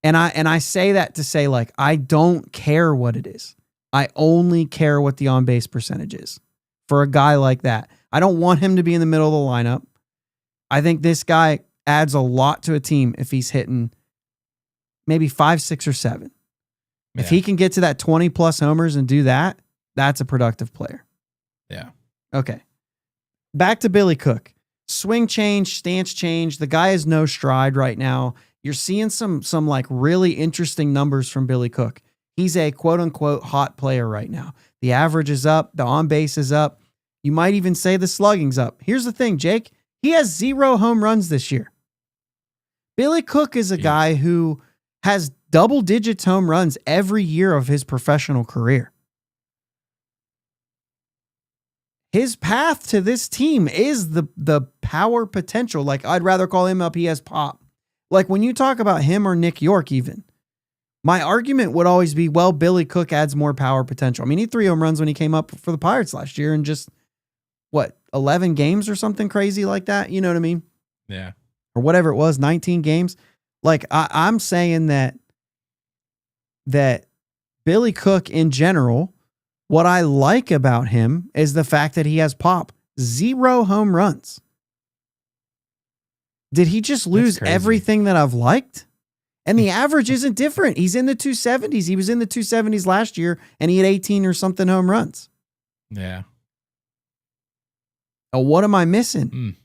And I say that to say I don't care what it is. I only care what the on base percentage is for a guy like that. I don't want him to be in the middle of the lineup. I think this guy adds a lot to a team if he's hitting maybe 5, 6, or 7. Yeah. If he can get to that 20 plus homers and do that, that's a productive player. Yeah. Okay. Back to Billy Cook. Swing change, stance change. The guy has no stride right now. You're seeing some really interesting numbers from Billy Cook. He's a quote unquote hot player right now. The average is up. The on base is up. You might even say the slugging's up. Here's the thing, Jake. He has 0 home runs this year. Billy Cook is a guy who has double digits home runs every year of his professional career. His path to this team is the power potential. I'd rather call him up. He has pop. When you talk about him or Nick York even, my argument would always be, well, Billy Cook adds more power potential. I mean, he had 3 home runs when he came up for the Pirates last year in just, 11 games or something crazy like that? You know what I mean? Yeah. Or whatever it was, 19 games. I'm saying that Billy Cook in general, what I like about him is the fact that he has pop. 0 home runs. Did he just lose everything that I've liked? And the average isn't different. He's in the 270s. He was in the 270s last year, and he had 18 or something home runs. Yeah. Oh, what am I missing?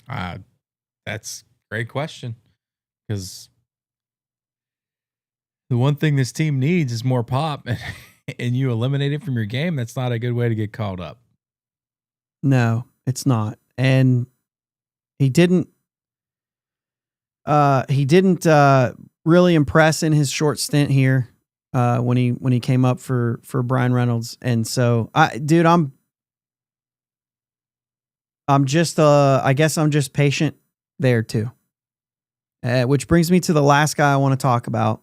That's a great question. Because the one thing this team needs is more pop, and you eliminate it from your game. That's not a good way to get called up. No, it's not. And he didn't really impress in his short stint here when he came up for Brian Reynolds. And so I'm just I guess I'm just patient there too. Which brings me to the last guy I want to talk about.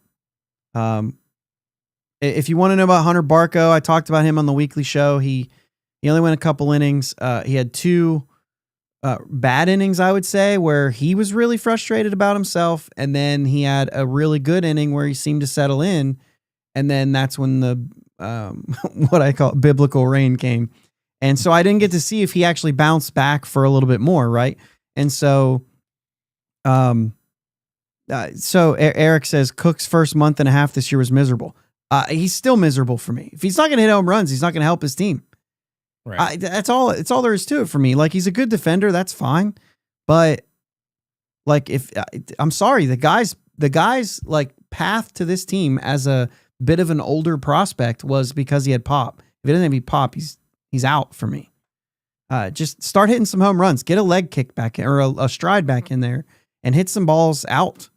If you want to know about Hunter Barco, I talked about him on the weekly show. He only went a couple innings. He had 2 bad innings, I would say, where he was really frustrated about himself. And then he had a really good inning where he seemed to settle in. And then that's when the, what I call biblical rain came. And so I didn't get to see if he actually bounced back for a little bit more. Right. And so, Eric says Cook's first month and a half this year was miserable. He's still miserable for me. If he's not going to hit home runs, he's not going to help his team. Right. That's all there is to it for me. He's a good defender. That's fine. But I'm sorry, the guy's path to this team as a bit of an older prospect was because he had pop. If he doesn't have any pop, he's out for me. Just start hitting some home runs. Get a leg kick back in, or a stride back in there, and hit some balls out.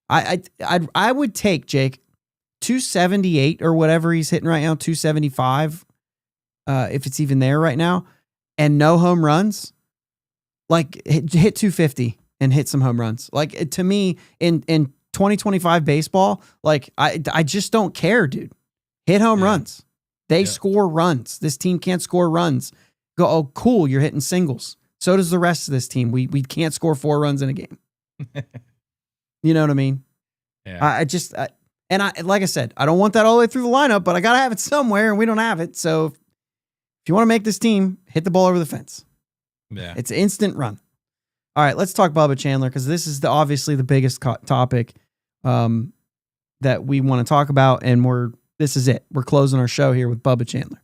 I would take, Jake, 278 or whatever he's hitting right now, 275, if it's even there right now, and no home runs. Like hit 250 and hit some home runs. Like to me, in 2025 baseball, like I just don't care, dude. Hit home runs. They score runs. This team can't score runs. Go, oh, cool, you're hitting singles. So does the rest of this team. We can't score 4 runs in a game. You know what I mean? Yeah. Like I said, I don't want that all the way through the lineup, but I got to have it somewhere, and we don't have it. So if you want to make this team, hit the ball over the fence. Yeah. It's an instant run. All right, let's talk Bubba Chandler, because this is obviously the biggest topic that we want to talk about, and this is it. We're closing our show here with Bubba Chandler.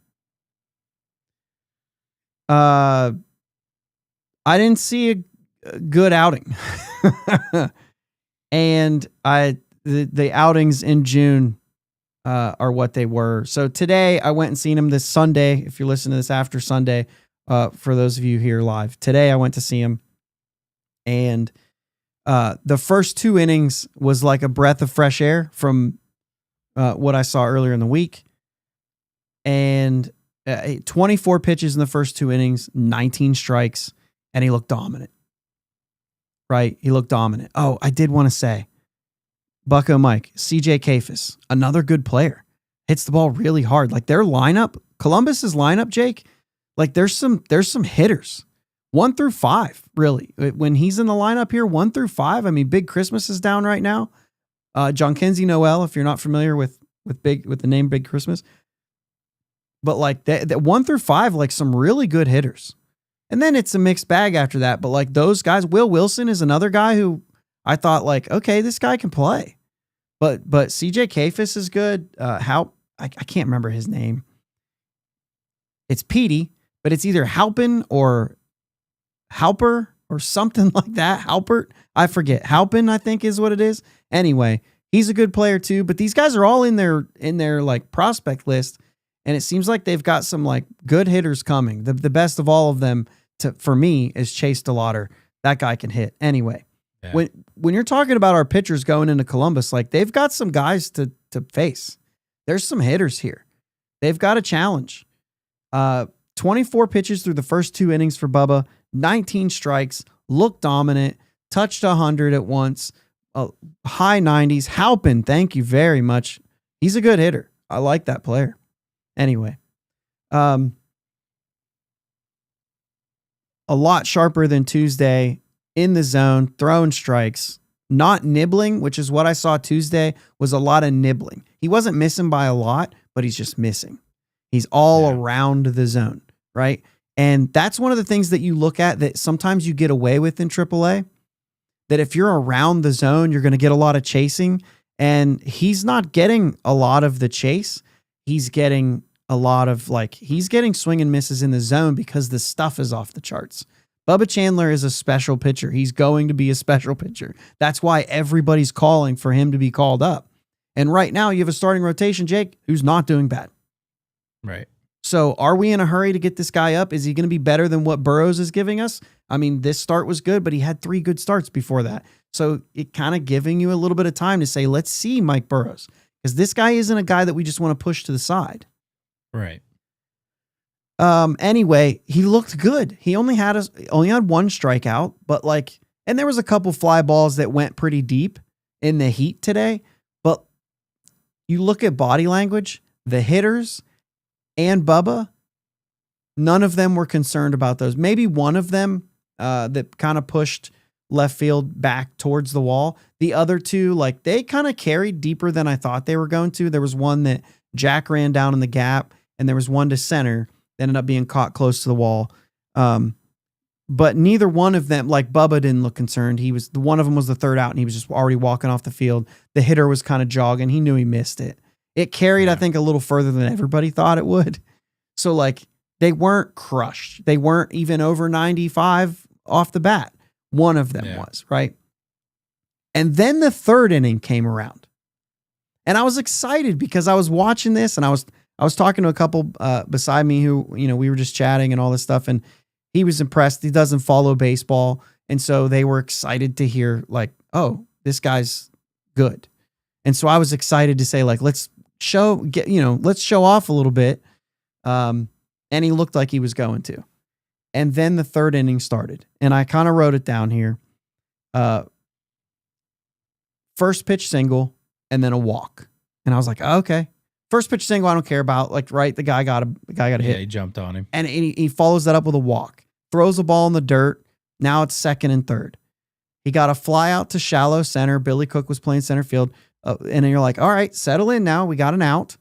I didn't see a good outing. And the outings in June are what they were. So today I went and seen him this Sunday. If you're listening to this after Sunday, for those of you here live, today I went to see him, and the first 2 innings was like a breath of fresh air from what I saw earlier in the week. And 24 pitches in the first 2 innings, 19 strikes, and he looked dominant. Right? He looked dominant. Oh, I did want to say, Bucko Mike, CJ Kafis, another good player. Hits the ball really hard. Like their lineup, Columbus's lineup, Jake, like there's some hitters. 1 through 5, really. When he's in the lineup here, 1 through 5. I mean, Big Christmas is down right now. John Kenzie Noel, if you're not familiar with the name Big Christmas. But like that 1 through 5, like some really good hitters. And then it's a mixed bag after that. But like those guys, Will Wilson is another guy who I thought like, okay, this guy can play. But CJ Kafis is good. I can't remember his name. It's Petey, but it's either Halpin or Halper or something like that. Halpert, I forget. Halpin, I think is what it is. Anyway, he's a good player too. But these guys are all in their like prospect list. And it seems like they've got some like good hitters coming. The best of all of them for me is Chase DeLauder. That guy can hit. Anyway, when you're talking about our pitchers going into Columbus, like they've got some guys to face. There's some hitters here. They've got a challenge. 24 pitches through the first 2 innings for Bubba, 19 strikes, looked dominant, touched 100 at once, high 90s. Halpin, thank you very much. He's a good hitter. I like that player. Anyway, a lot sharper than Tuesday, in the zone, throwing strikes, not nibbling, which is what I saw Tuesday, was a lot of nibbling. He wasn't missing by a lot, but he's just missing. He's all around the zone, right? And that's one of the things that you look at that sometimes you get away with in AAA, that if you're around the zone, you're going to get a lot of chasing, and he's not getting a lot of the chase. He's getting a lot of he's getting swing and misses in the zone because the stuff is off the charts. Bubba Chandler is a special pitcher. He's going to be a special pitcher. That's why everybody's calling for him to be called up. And right now you have a starting rotation, Jake, who's not doing bad. Right. So are we in a hurry to get this guy up? Is he going to be better than what Burrows is giving us? I mean, this start was good, but he had 3 good starts before that. So it kind of giving you a little bit of time to say, let's see Mike Burrows. Because this guy isn't a guy that we just want to push to the side. Right. Anyway, he looked good. He only had 1 strikeout, but and there was a couple fly balls that went pretty deep in the heat today. But you look at body language, the hitters and Bubba, none of them were concerned about those. Maybe one of them that kind of pushed left field back towards the wall. The other 2, they kind of carried deeper than I thought they were going to. There was one that Jack ran down in the gap, and there was one to center that ended up being caught close to the wall. But neither one of them, Bubba didn't look concerned. One of them was the third out, and he was just already walking off the field. The hitter was kind of jogging. He knew he missed it. It carried, I think, a little further than everybody thought it would. So they weren't crushed. They weren't even over 95 off the bat. One of them was, right? And then the 3rd inning came around. And I was excited because I was watching this, and I was I was talking to a couple beside me who, we were just chatting and all this stuff, and he was impressed. He doesn't follow baseball, and so they were excited to hear like, oh, this guy's good. And so I was excited to say like, let's show off a little bit. And he looked like he was going to. And then the third inning started, and I kind of wrote it down here. First pitch single, and then a walk. And I was like, oh, okay. First pitch single, I don't care about. Like, right, the guy got a hit. Yeah, he jumped on him. And he follows that up with a walk. Throws the ball in the dirt. Now it's second and third. He got a fly out to shallow center. Billy Cook was playing center field. And then you're like, all right, settle in now. We got an out.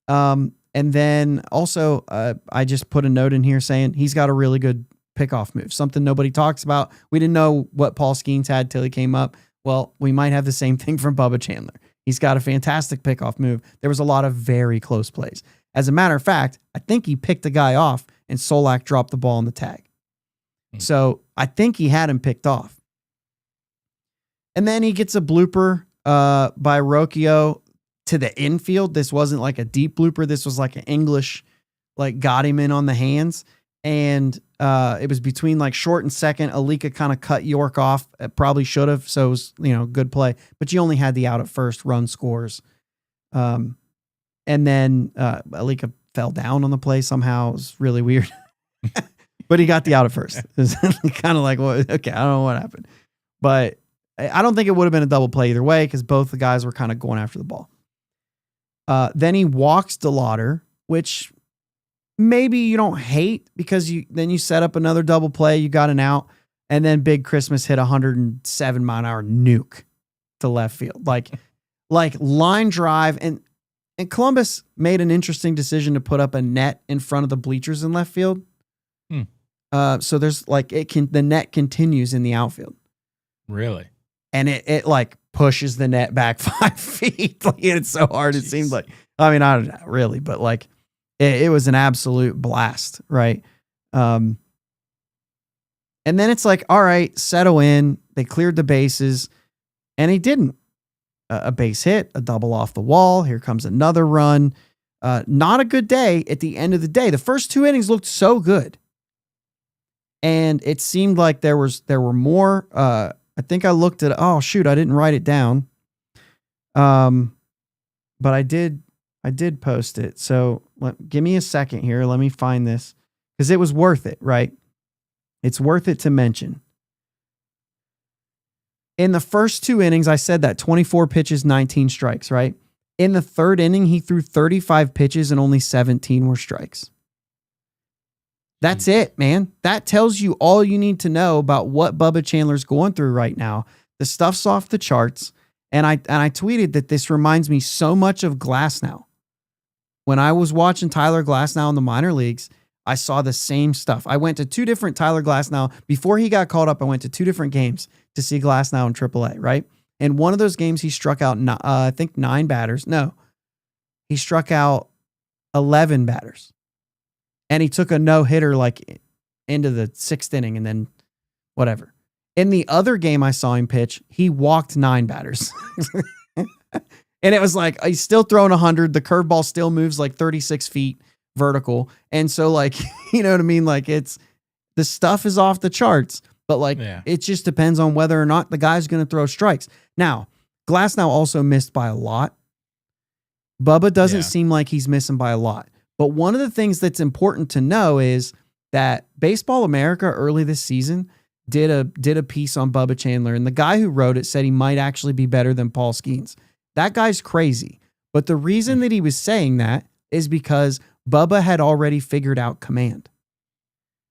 And then also, I just put a note in here saying he's got a really good pickoff move, something nobody talks about. We didn't know what Paul Skeens had till he came up. Well, we might have the same thing from Bubba Chandler. He's got a fantastic pickoff move. There was a lot of very close plays. As a matter of fact, I think he picked a guy off and Solak dropped the ball on the tag. So I think he had him picked off. And then he gets a blooper by Rocchio to the infield. This wasn't like a deep blooper. This was like an English, like got him in on the hands. And it was between like short and second. Alika kind of cut York off. It probably should have. So it was, good play. But you only had the out at first, run scores. And then Alika fell down on the play somehow. It was really weird. But he got the out at first. It was kind of like, well, okay, I don't know what happened. But I don't think it would have been a double play either way because both the guys were kind of going after the ball. Then he walks DeLauder, which maybe you don't hate because then you set up another double play. You got an out, and then Big Christmas hit 107 mile an hour nuke to left field, like line drive. And Columbus made an interesting decision to put up a net in front of the bleachers in left field. So there's like the net continues in the outfield. Really? And it like pushes the net back 5 feet. Like it's so hard. Jeez. It seemed like, I mean, I don't know really, but like it was an absolute blast. Right. And then it's like, all right, settle in. They cleared the bases and he didn't. A base hit, a double off the wall. Here comes another run. Not a good day at the end of the day. The first 2 innings looked so good. And it seemed like there were more, I think I looked at, oh shoot, I didn't write it down. But I did post it. So give me a second here. Let me find this because it was worth it, right? It's worth it to mention. In the first 2 innings, I said that 24 pitches, 19 strikes, right? In the third inning, he threw 35 pitches and only 17 were strikes. That's it, man. That tells you all you need to know about what Bubba Chandler's going through right now. The stuff's off the charts. And I tweeted that this reminds me so much of Glasnow. When I was watching Tyler Glasnow in the minor leagues, I saw the same stuff. I went to 2 different Tyler Glasnow. Before he got called up, I went to 2 different games to see Glasnow in AAA, right? And one of those games, he struck out, I think 9 batters. No, he struck out 11 batters. And he took a no-hitter like into the 6th inning and then whatever. In the other game I saw him pitch, he walked 9 batters. And it was like, he's still throwing 100. The curveball still moves like 36 feet vertical. And so like, you know what I mean? Like the stuff is off the charts, but like, It just depends on whether or not the guy's going to throw strikes. Now, Glasnow also missed by a lot. Bubba doesn't seem like he's missing by a lot. But one of the things that's important to know is that Baseball America early this season did a piece on Bubba Chandler. And the guy who wrote it said he might actually be better than Paul Skeens. That guy's crazy. But the reason that he was saying that is because Bubba had already figured out command.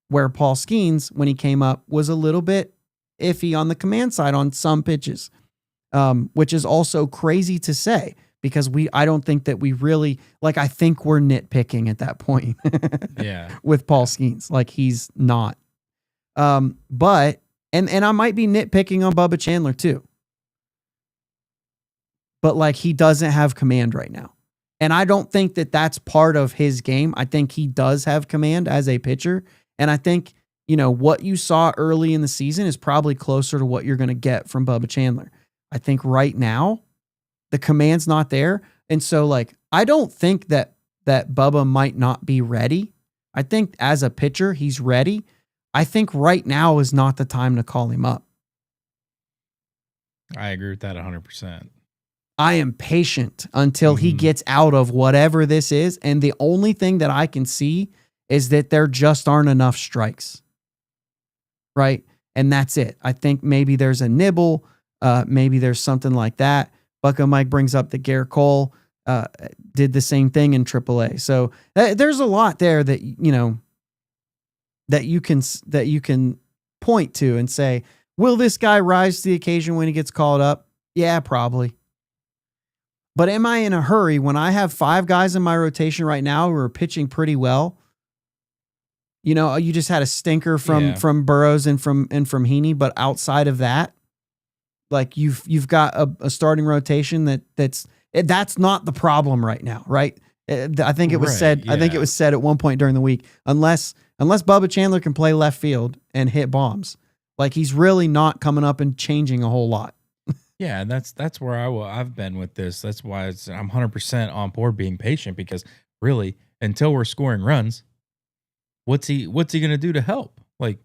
Where Paul Skeens, when he came up, was a little bit iffy on the command side on some pitches, which is also crazy to say. Because I don't think that we really, like, I think we're nitpicking at that point. With Paul Skeens. Like, he's not. But, and I might be nitpicking on Bubba Chandler too. But, like, he doesn't have command right now. And I don't think that that's part of his game. I think he does have command as a pitcher. And I think, what you saw early in the season is probably closer to what you're going to get from Bubba Chandler. I think right now, the command's not there. And so like, I don't think that that Bubba might not be ready. I think as a pitcher, he's ready. I think right now is not the time to call him up. I agree with that 100%. I am patient until he gets out of whatever this is. And the only thing that I can see is that there just aren't enough strikes. Right? And that's it. I think maybe there's a nibble. Maybe there's something like that. Bucko Mike brings up that Garrett Cole did the same thing in AAA. So there's a lot there that, you know, that you can point to and say, will this guy rise to the occasion when he gets called up? Yeah, probably. But am I in a hurry when I have 5 guys in my rotation right now who are pitching pretty well? You know, you just had a stinker from Burrows and from Heaney, but outside of that, like you've got a starting rotation that's not the problem right now, right? I think it was said. Yeah. I think it was said at one point during the week, unless Bubba Chandler can play left field and hit bombs, like he's really not coming up and changing a whole lot. Yeah, and that's where I've been with this. That's why I'm 100% on board being patient, because really, until we're scoring runs, what's he going to do to help? Like,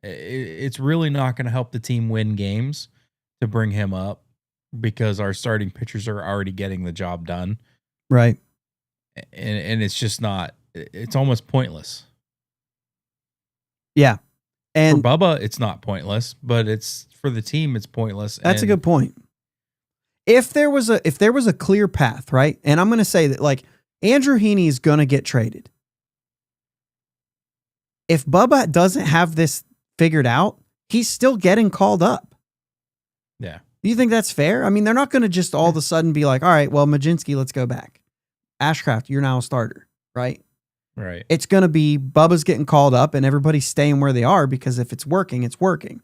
it's really not going to help the team win games to bring him up, because our starting pitchers are already getting the job done. Right. And it's just not, it's almost pointless. Yeah. And for Bubba, it's not pointless, but it's for the team, it's pointless. That's a good point. If there was a clear path, right? And I'm going to say that, like, Andrew Heaney is going to get traded. If Bubba doesn't have this figured out, he's still getting called up. Yeah. Do you think that's fair? I mean, they're not going to just all of a sudden be like, all right, well, Majinski, let's go back. Ashcraft, you're now a starter, right? Right. It's going to be Bubba's getting called up and everybody's staying where they are, because if it's working, it's working.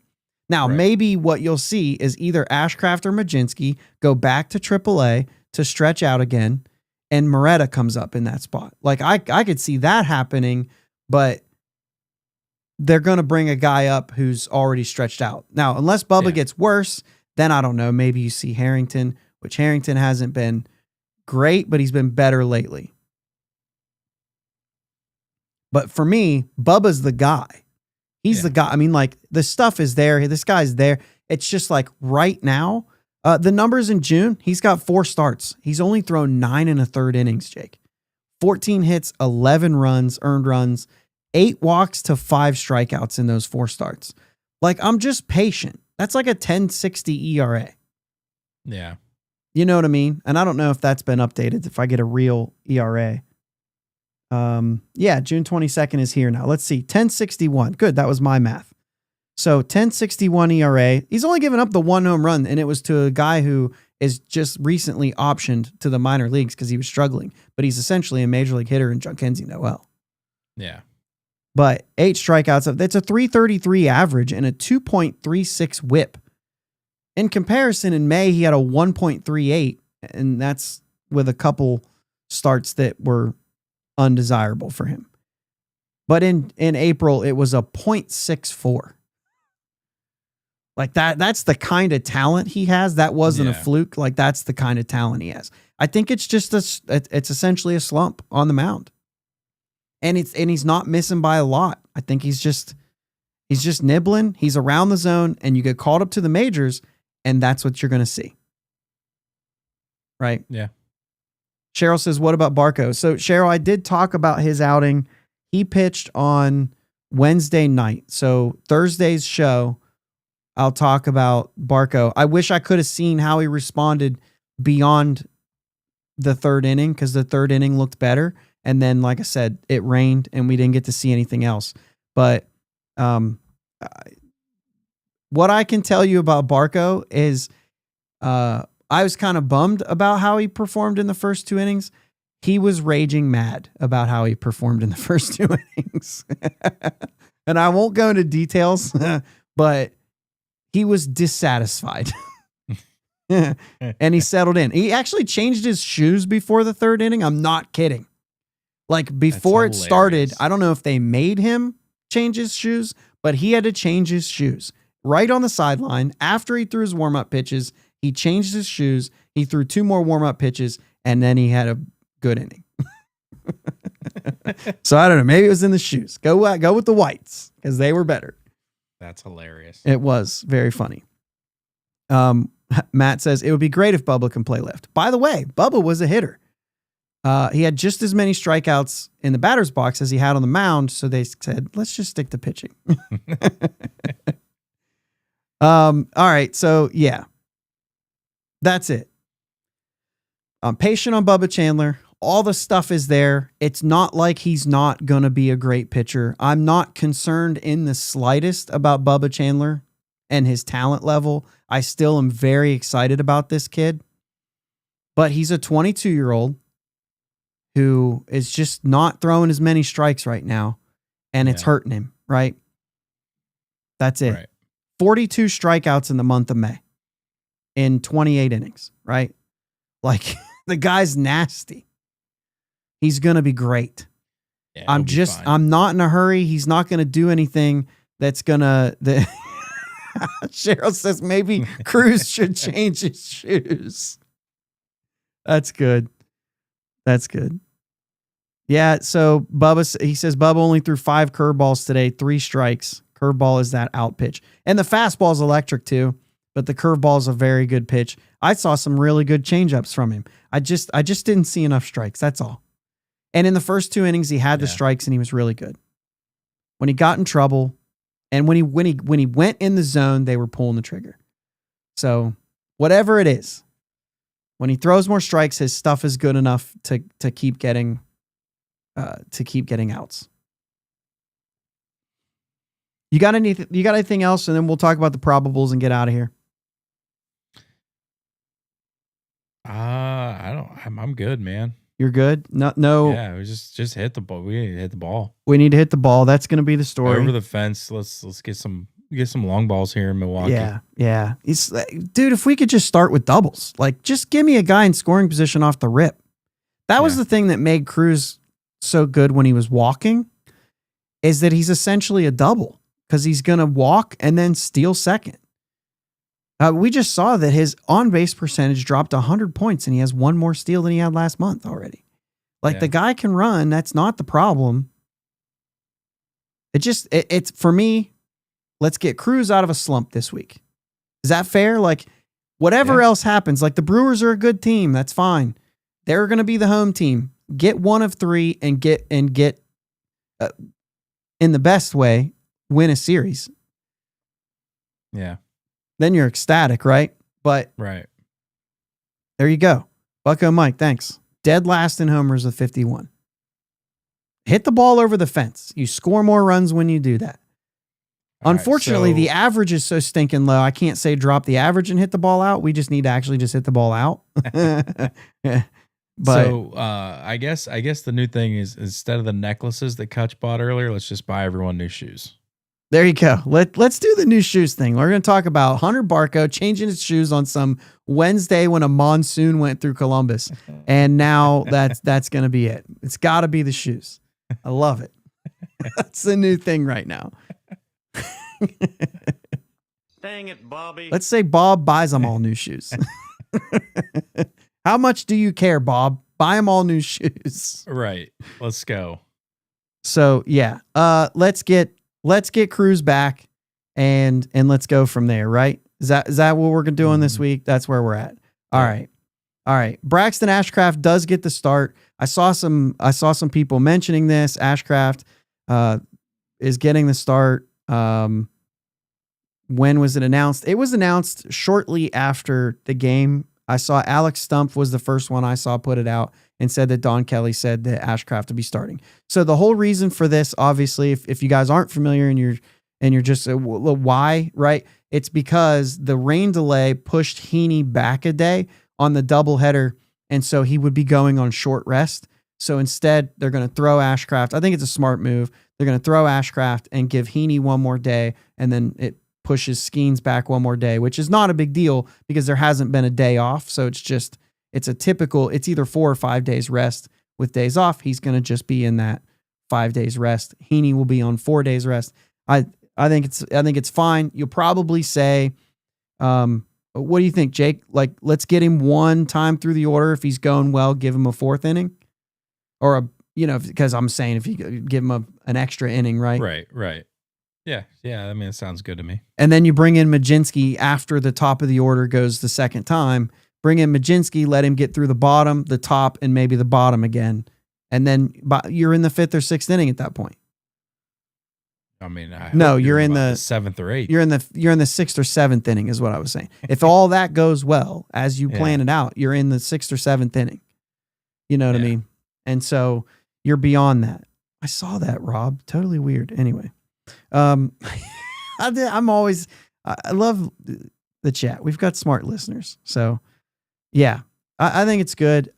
Now, maybe what you'll see is either Ashcraft or Majinski go back to AAA to stretch out again, and Moretta comes up in that spot. Like, I could see that happening, but they're going to bring a guy up who's already stretched out. Now, unless Bubba gets worse, then I don't know. Maybe you see Harrington, which Harrington hasn't been great, but he's been better lately. But for me, Bubba's the guy. He's the guy. I mean, like, the stuff is there. This guy's there. It's just like right now, the numbers in June, he's got 4 starts. He's only thrown 9 1/3 innings, Jake. 14 hits, 11 runs, earned runs, 8 walks to 5 strikeouts in those 4 starts. Like, I'm just patient. That's like a 10.60 ERA. Yeah. You know what I mean? And I don't know if that's been updated, if I get a real ERA. Yeah, June 22nd is here now. Let's see. 10.61. Good. That was my math. So 10.61 ERA. He's only given up the 1 home run, and it was to a guy who is just recently optioned to the minor leagues because he was struggling. But he's essentially a major league hitter in Jhonkensy Noel. Yeah. But 8 strikeouts. That's a 333 average and a 2.36 whip. In comparison, in May, he had a 1.38, and that's with a couple starts that were undesirable for him. But in April, it was a 0.64. Like that's the kind of talent he has. That wasn't a fluke. Like, that's the kind of talent he has. I think it's just it's essentially a slump on the mound. And he's not missing by a lot. I think he's just nibbling. He's around the zone, and you get called up to the majors, and that's what you're going to see. Right? Yeah. Cheryl says, what about Barco? So, Cheryl, I did talk about his outing. He pitched on Wednesday night. So, Thursday's show, I'll talk about Barco. I wish I could have seen how he responded beyond the 3rd inning, because the 3rd inning looked better. And then, like I said, it rained and we didn't get to see anything else. But what I can tell you about Barco is I was kind of bummed about how he performed in the first 2 innings. He was raging mad about how he performed in the first 2 innings. And I won't go into details, but he was dissatisfied. And he settled in. He actually changed his shoes before the 3rd inning. I'm not kidding. Like, before it started, I don't know if they made him change his shoes, but he had to change his shoes right on the sideline. After he threw his warm-up pitches, he changed his shoes. He threw 2 more warm-up pitches, and then he had good inning. So I don't know. Maybe it was in the shoes. Go with the whites because they were better. That's hilarious. It was very funny. Matt says it would be great if Bubba can play left. By the way, Bubba was a hitter. He had just as many strikeouts in the batter's box as he had on the mound. So they said, let's just stick to pitching. All right. So yeah, that's it. I'm patient on Bubba Chandler. All the stuff is there. It's not like he's not going to be a great pitcher. I'm not concerned in the slightest about Bubba Chandler and his talent level. I still am very excited about this kid. But he's a 22-year-old who is just not throwing as many strikes right now, and it's hurting him, right? That's it. Right. 42 strikeouts in the month of May in 28 innings, right? Like, the guy's nasty. He's going to be great. Yeah, I'm not in a hurry. He's not going to do anything that's going to... Cheryl says maybe Cruz should change his shoes. That's good. That's good. Yeah, so he says Bubba only threw 5 curveballs today, 3 strikes. Curveball is that out pitch. And the fastball is electric too, but the curveball is a very good pitch. I saw some really good changeups from him. I just didn't see enough strikes. That's all. And in the first 2 innings, he had the strikes and he was really good. When he got in trouble and when he went in the zone, they were pulling the trigger. So whatever it is, when he throws more strikes, his stuff is good enough to keep getting outs. You got anything else? And then we'll talk about the probables and get out of here. I'm good, man. You're good? No. Yeah, we just hit the ball. We need to hit the ball. We need to hit the ball. That's going to be the story. Over the fence. Let's get some long balls here in Milwaukee. Yeah. Dude, if we could just start with doubles, like just give me a guy in scoring position off the rip. That was the thing that made Cruz so good when he was walking, is that he's essentially a double because he's going to walk and then steal second. We just saw that his on-base percentage dropped 100 points and he has 1 more steal than he had last month already. Like the guy can run. That's not the problem. It's for me, let's get Cruz out of a slump this week. Is that fair? Like whatever else happens, like the Brewers are a good team. That's fine. They're going to be the home team. Get 1 of 3 and get in the best way, win a series. Yeah. Then you're ecstatic, right? But right. There you go. Bucko Mike, thanks. Dead last in homers with 51. Hit the ball over the fence. You score more runs when you do that. Unfortunately, the average is so stinking low. I can't say drop the average and hit the ball out. We just need to actually just hit the ball out. But I guess the new thing is, instead of the necklaces that Kutch bought earlier, let's just buy everyone new shoes. There you go. Let's do the new shoes thing. We're going to talk about Hunter Barco changing his shoes on some Wednesday when a monsoon went through Columbus. And now that's going to be it. It's got to be the shoes. I love it. That's the new thing right now. Dang it, Bobby. Let's say Bob buys them all new shoes. How much do you care, Bob? Buy them all new shoes. Right. Let's go. So yeah, let's get Cruz back and let's go from there. Right? Is that what we're doing this week? That's where we're at. All right. Braxton Ashcraft does get the start. I saw some people mentioning this. Ashcraft is getting the start. When was it announced? It was announced shortly after the game. I saw Alex Stumpf was the first one I saw put it out and said that Don Kelly said that Ashcraft would be starting. So the whole reason for this, obviously, if you guys aren't familiar and you're just why, right? It's because the rain delay pushed Heaney back a day on the doubleheader, and so he would be going on short rest. So instead, they're going to throw Ashcraft. I think it's a smart move. They're going to throw Ashcraft and give Heaney 1 more day, and then it pushes Skeens back 1 more day, which is not a big deal because there hasn't been a day off. So it's a typical, it's either 4 or 5 days rest with days off. He's going to just be in that 5 days rest. Heaney will be on 4 days rest. I think it's fine. You'll probably say, what do you think, Jake? Like, let's get him 1 time through the order. If he's going well, give him a 4th inning. or because I'm saying if you give him an extra inning, right? Right. Yeah. I mean, it sounds good to me. And then you bring in Majinski after the top of the order goes the second time. Bring in Majinski, let him get through the bottom, the top, and maybe the bottom again. And then you're in the 5th or 6th inning at that point. I mean, you're in the 7th or 8th. You're in the 6th or 7th inning is what I was saying. If all that goes well as you plan it out, you're in the 6th or 7th inning. You know what I mean? And so you're beyond that. I saw that, Rob. Totally weird. Anyway, I love the chat. We've got smart listeners. So yeah, I think it's good.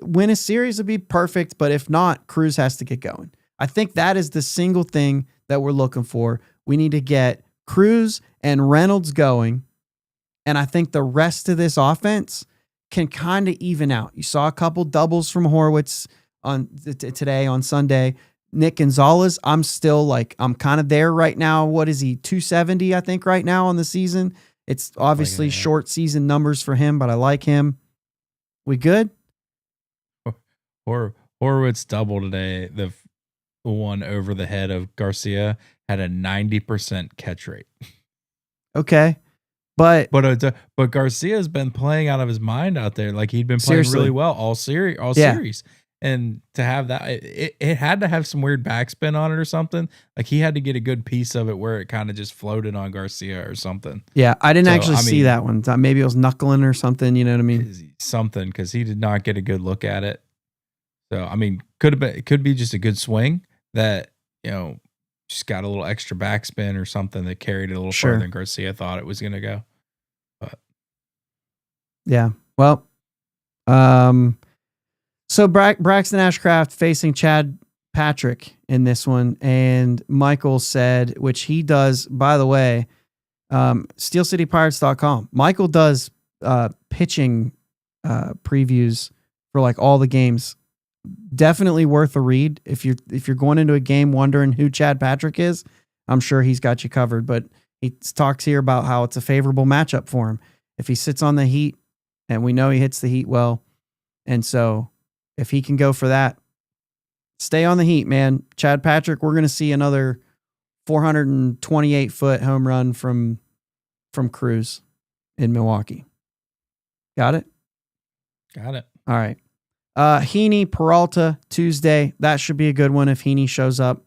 Win a series would be perfect, but if not, Cruz has to get going. I think that is the single thing that we're looking for. We need to get Cruz and Reynolds going, and I think the rest of this offense can kind of even out. You saw a couple doubles from Horwitz on today on Sunday. Nick Gonzalez, I'm kind of there right now. What is he, 270, I think, right now on the season? It's obviously short season numbers for him, but I like him. We good? Horwitz double today. The one over the head of Garcia had a 90% catch rate. Okay. But Garcia's been playing out of his mind out there. Like he'd been playing really well all series. And to have that, it had to have some weird backspin on it or something. Like he had to get a good piece of it where it kind of just floated on Garcia or something. Yeah, I didn't see that one. Maybe it was knuckling or something. You know what I mean? Something, because he did not get a good look at it. So I mean, could be just a good swing that just got a little extra backspin or something that carried it a little farther than Garcia thought it was going to go. But yeah, well, so Braxton Ashcraft facing Chad Patrick in this one, and Michael said, which he does, by the way, SteelCityPirates.com. Michael does pitching previews for like all the games. Definitely worth a read if you're going into a game wondering who Chad Patrick is. I'm sure he's got you covered. But he talks here about how it's a favorable matchup for him if he sits on the heat, and we know he hits the heat well, and so. If he can go for that, stay on the heat, man. Chad Patrick, we're going to see another 428-foot home run from Cruz in Milwaukee. Got it? Got it. All right. Heaney, Peralta, Tuesday. That should be a good one if Heaney shows up.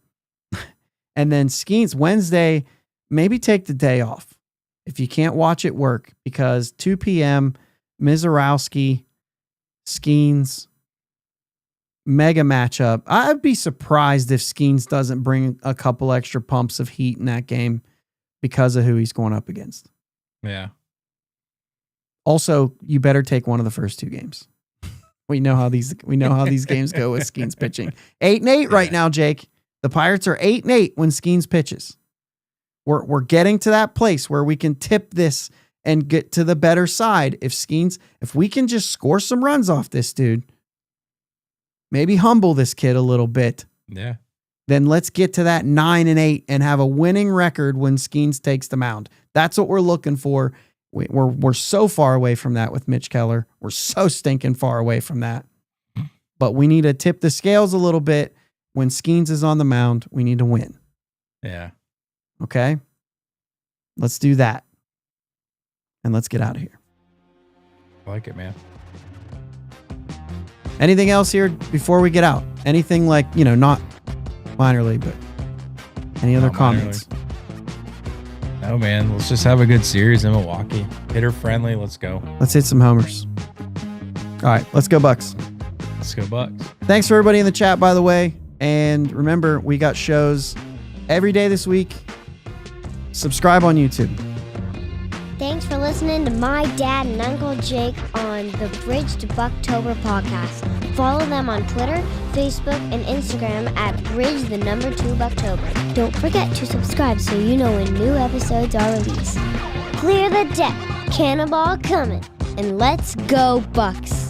And then Skeens, Wednesday, maybe take the day off if you can't watch it work, because 2 p.m., Mizorowski, Skeens, mega matchup. I'd be surprised if Skeens doesn't bring a couple extra pumps of heat in that game because of who he's going up against. Yeah. Also, you better take one of the first 2 games. We know how these games go with Skeens pitching. 8-8 right now, Jake. The Pirates are 8-8 when Skeens pitches. We're getting to that place where we can tip this and get to the better side. If we can just score some runs off this dude, maybe humble this kid a little bit. Yeah. Then let's get to that 9-8 and have a winning record when Skeens takes the mound. That's what we're looking for. We're so far away from that with Mitch Keller. We're so stinking far away from that. But we need to tip the scales a little bit. When Skeens is on the mound, we need to win. Yeah. Okay? Let's do that. And let's get out of here. I like it, man. Anything else here before we get out? Anything like, not minor league, but any other comments? No, man. Let's just have a good series in Milwaukee. Hitter friendly. Let's go. Let's hit some homers. All right. Let's go Bucks. Let's go Bucks. Thanks for everybody in the chat, by the way. And remember, we got shows every day this week. Subscribe on YouTube. Thanks for listening to my dad and Uncle Jake on the Bridge to Buctober podcast. Follow them on Twitter, Facebook, and Instagram at Bridge2Buctober. Don't forget to subscribe so you know when new episodes are released. Clear the deck, cannonball coming, and let's go Bucks.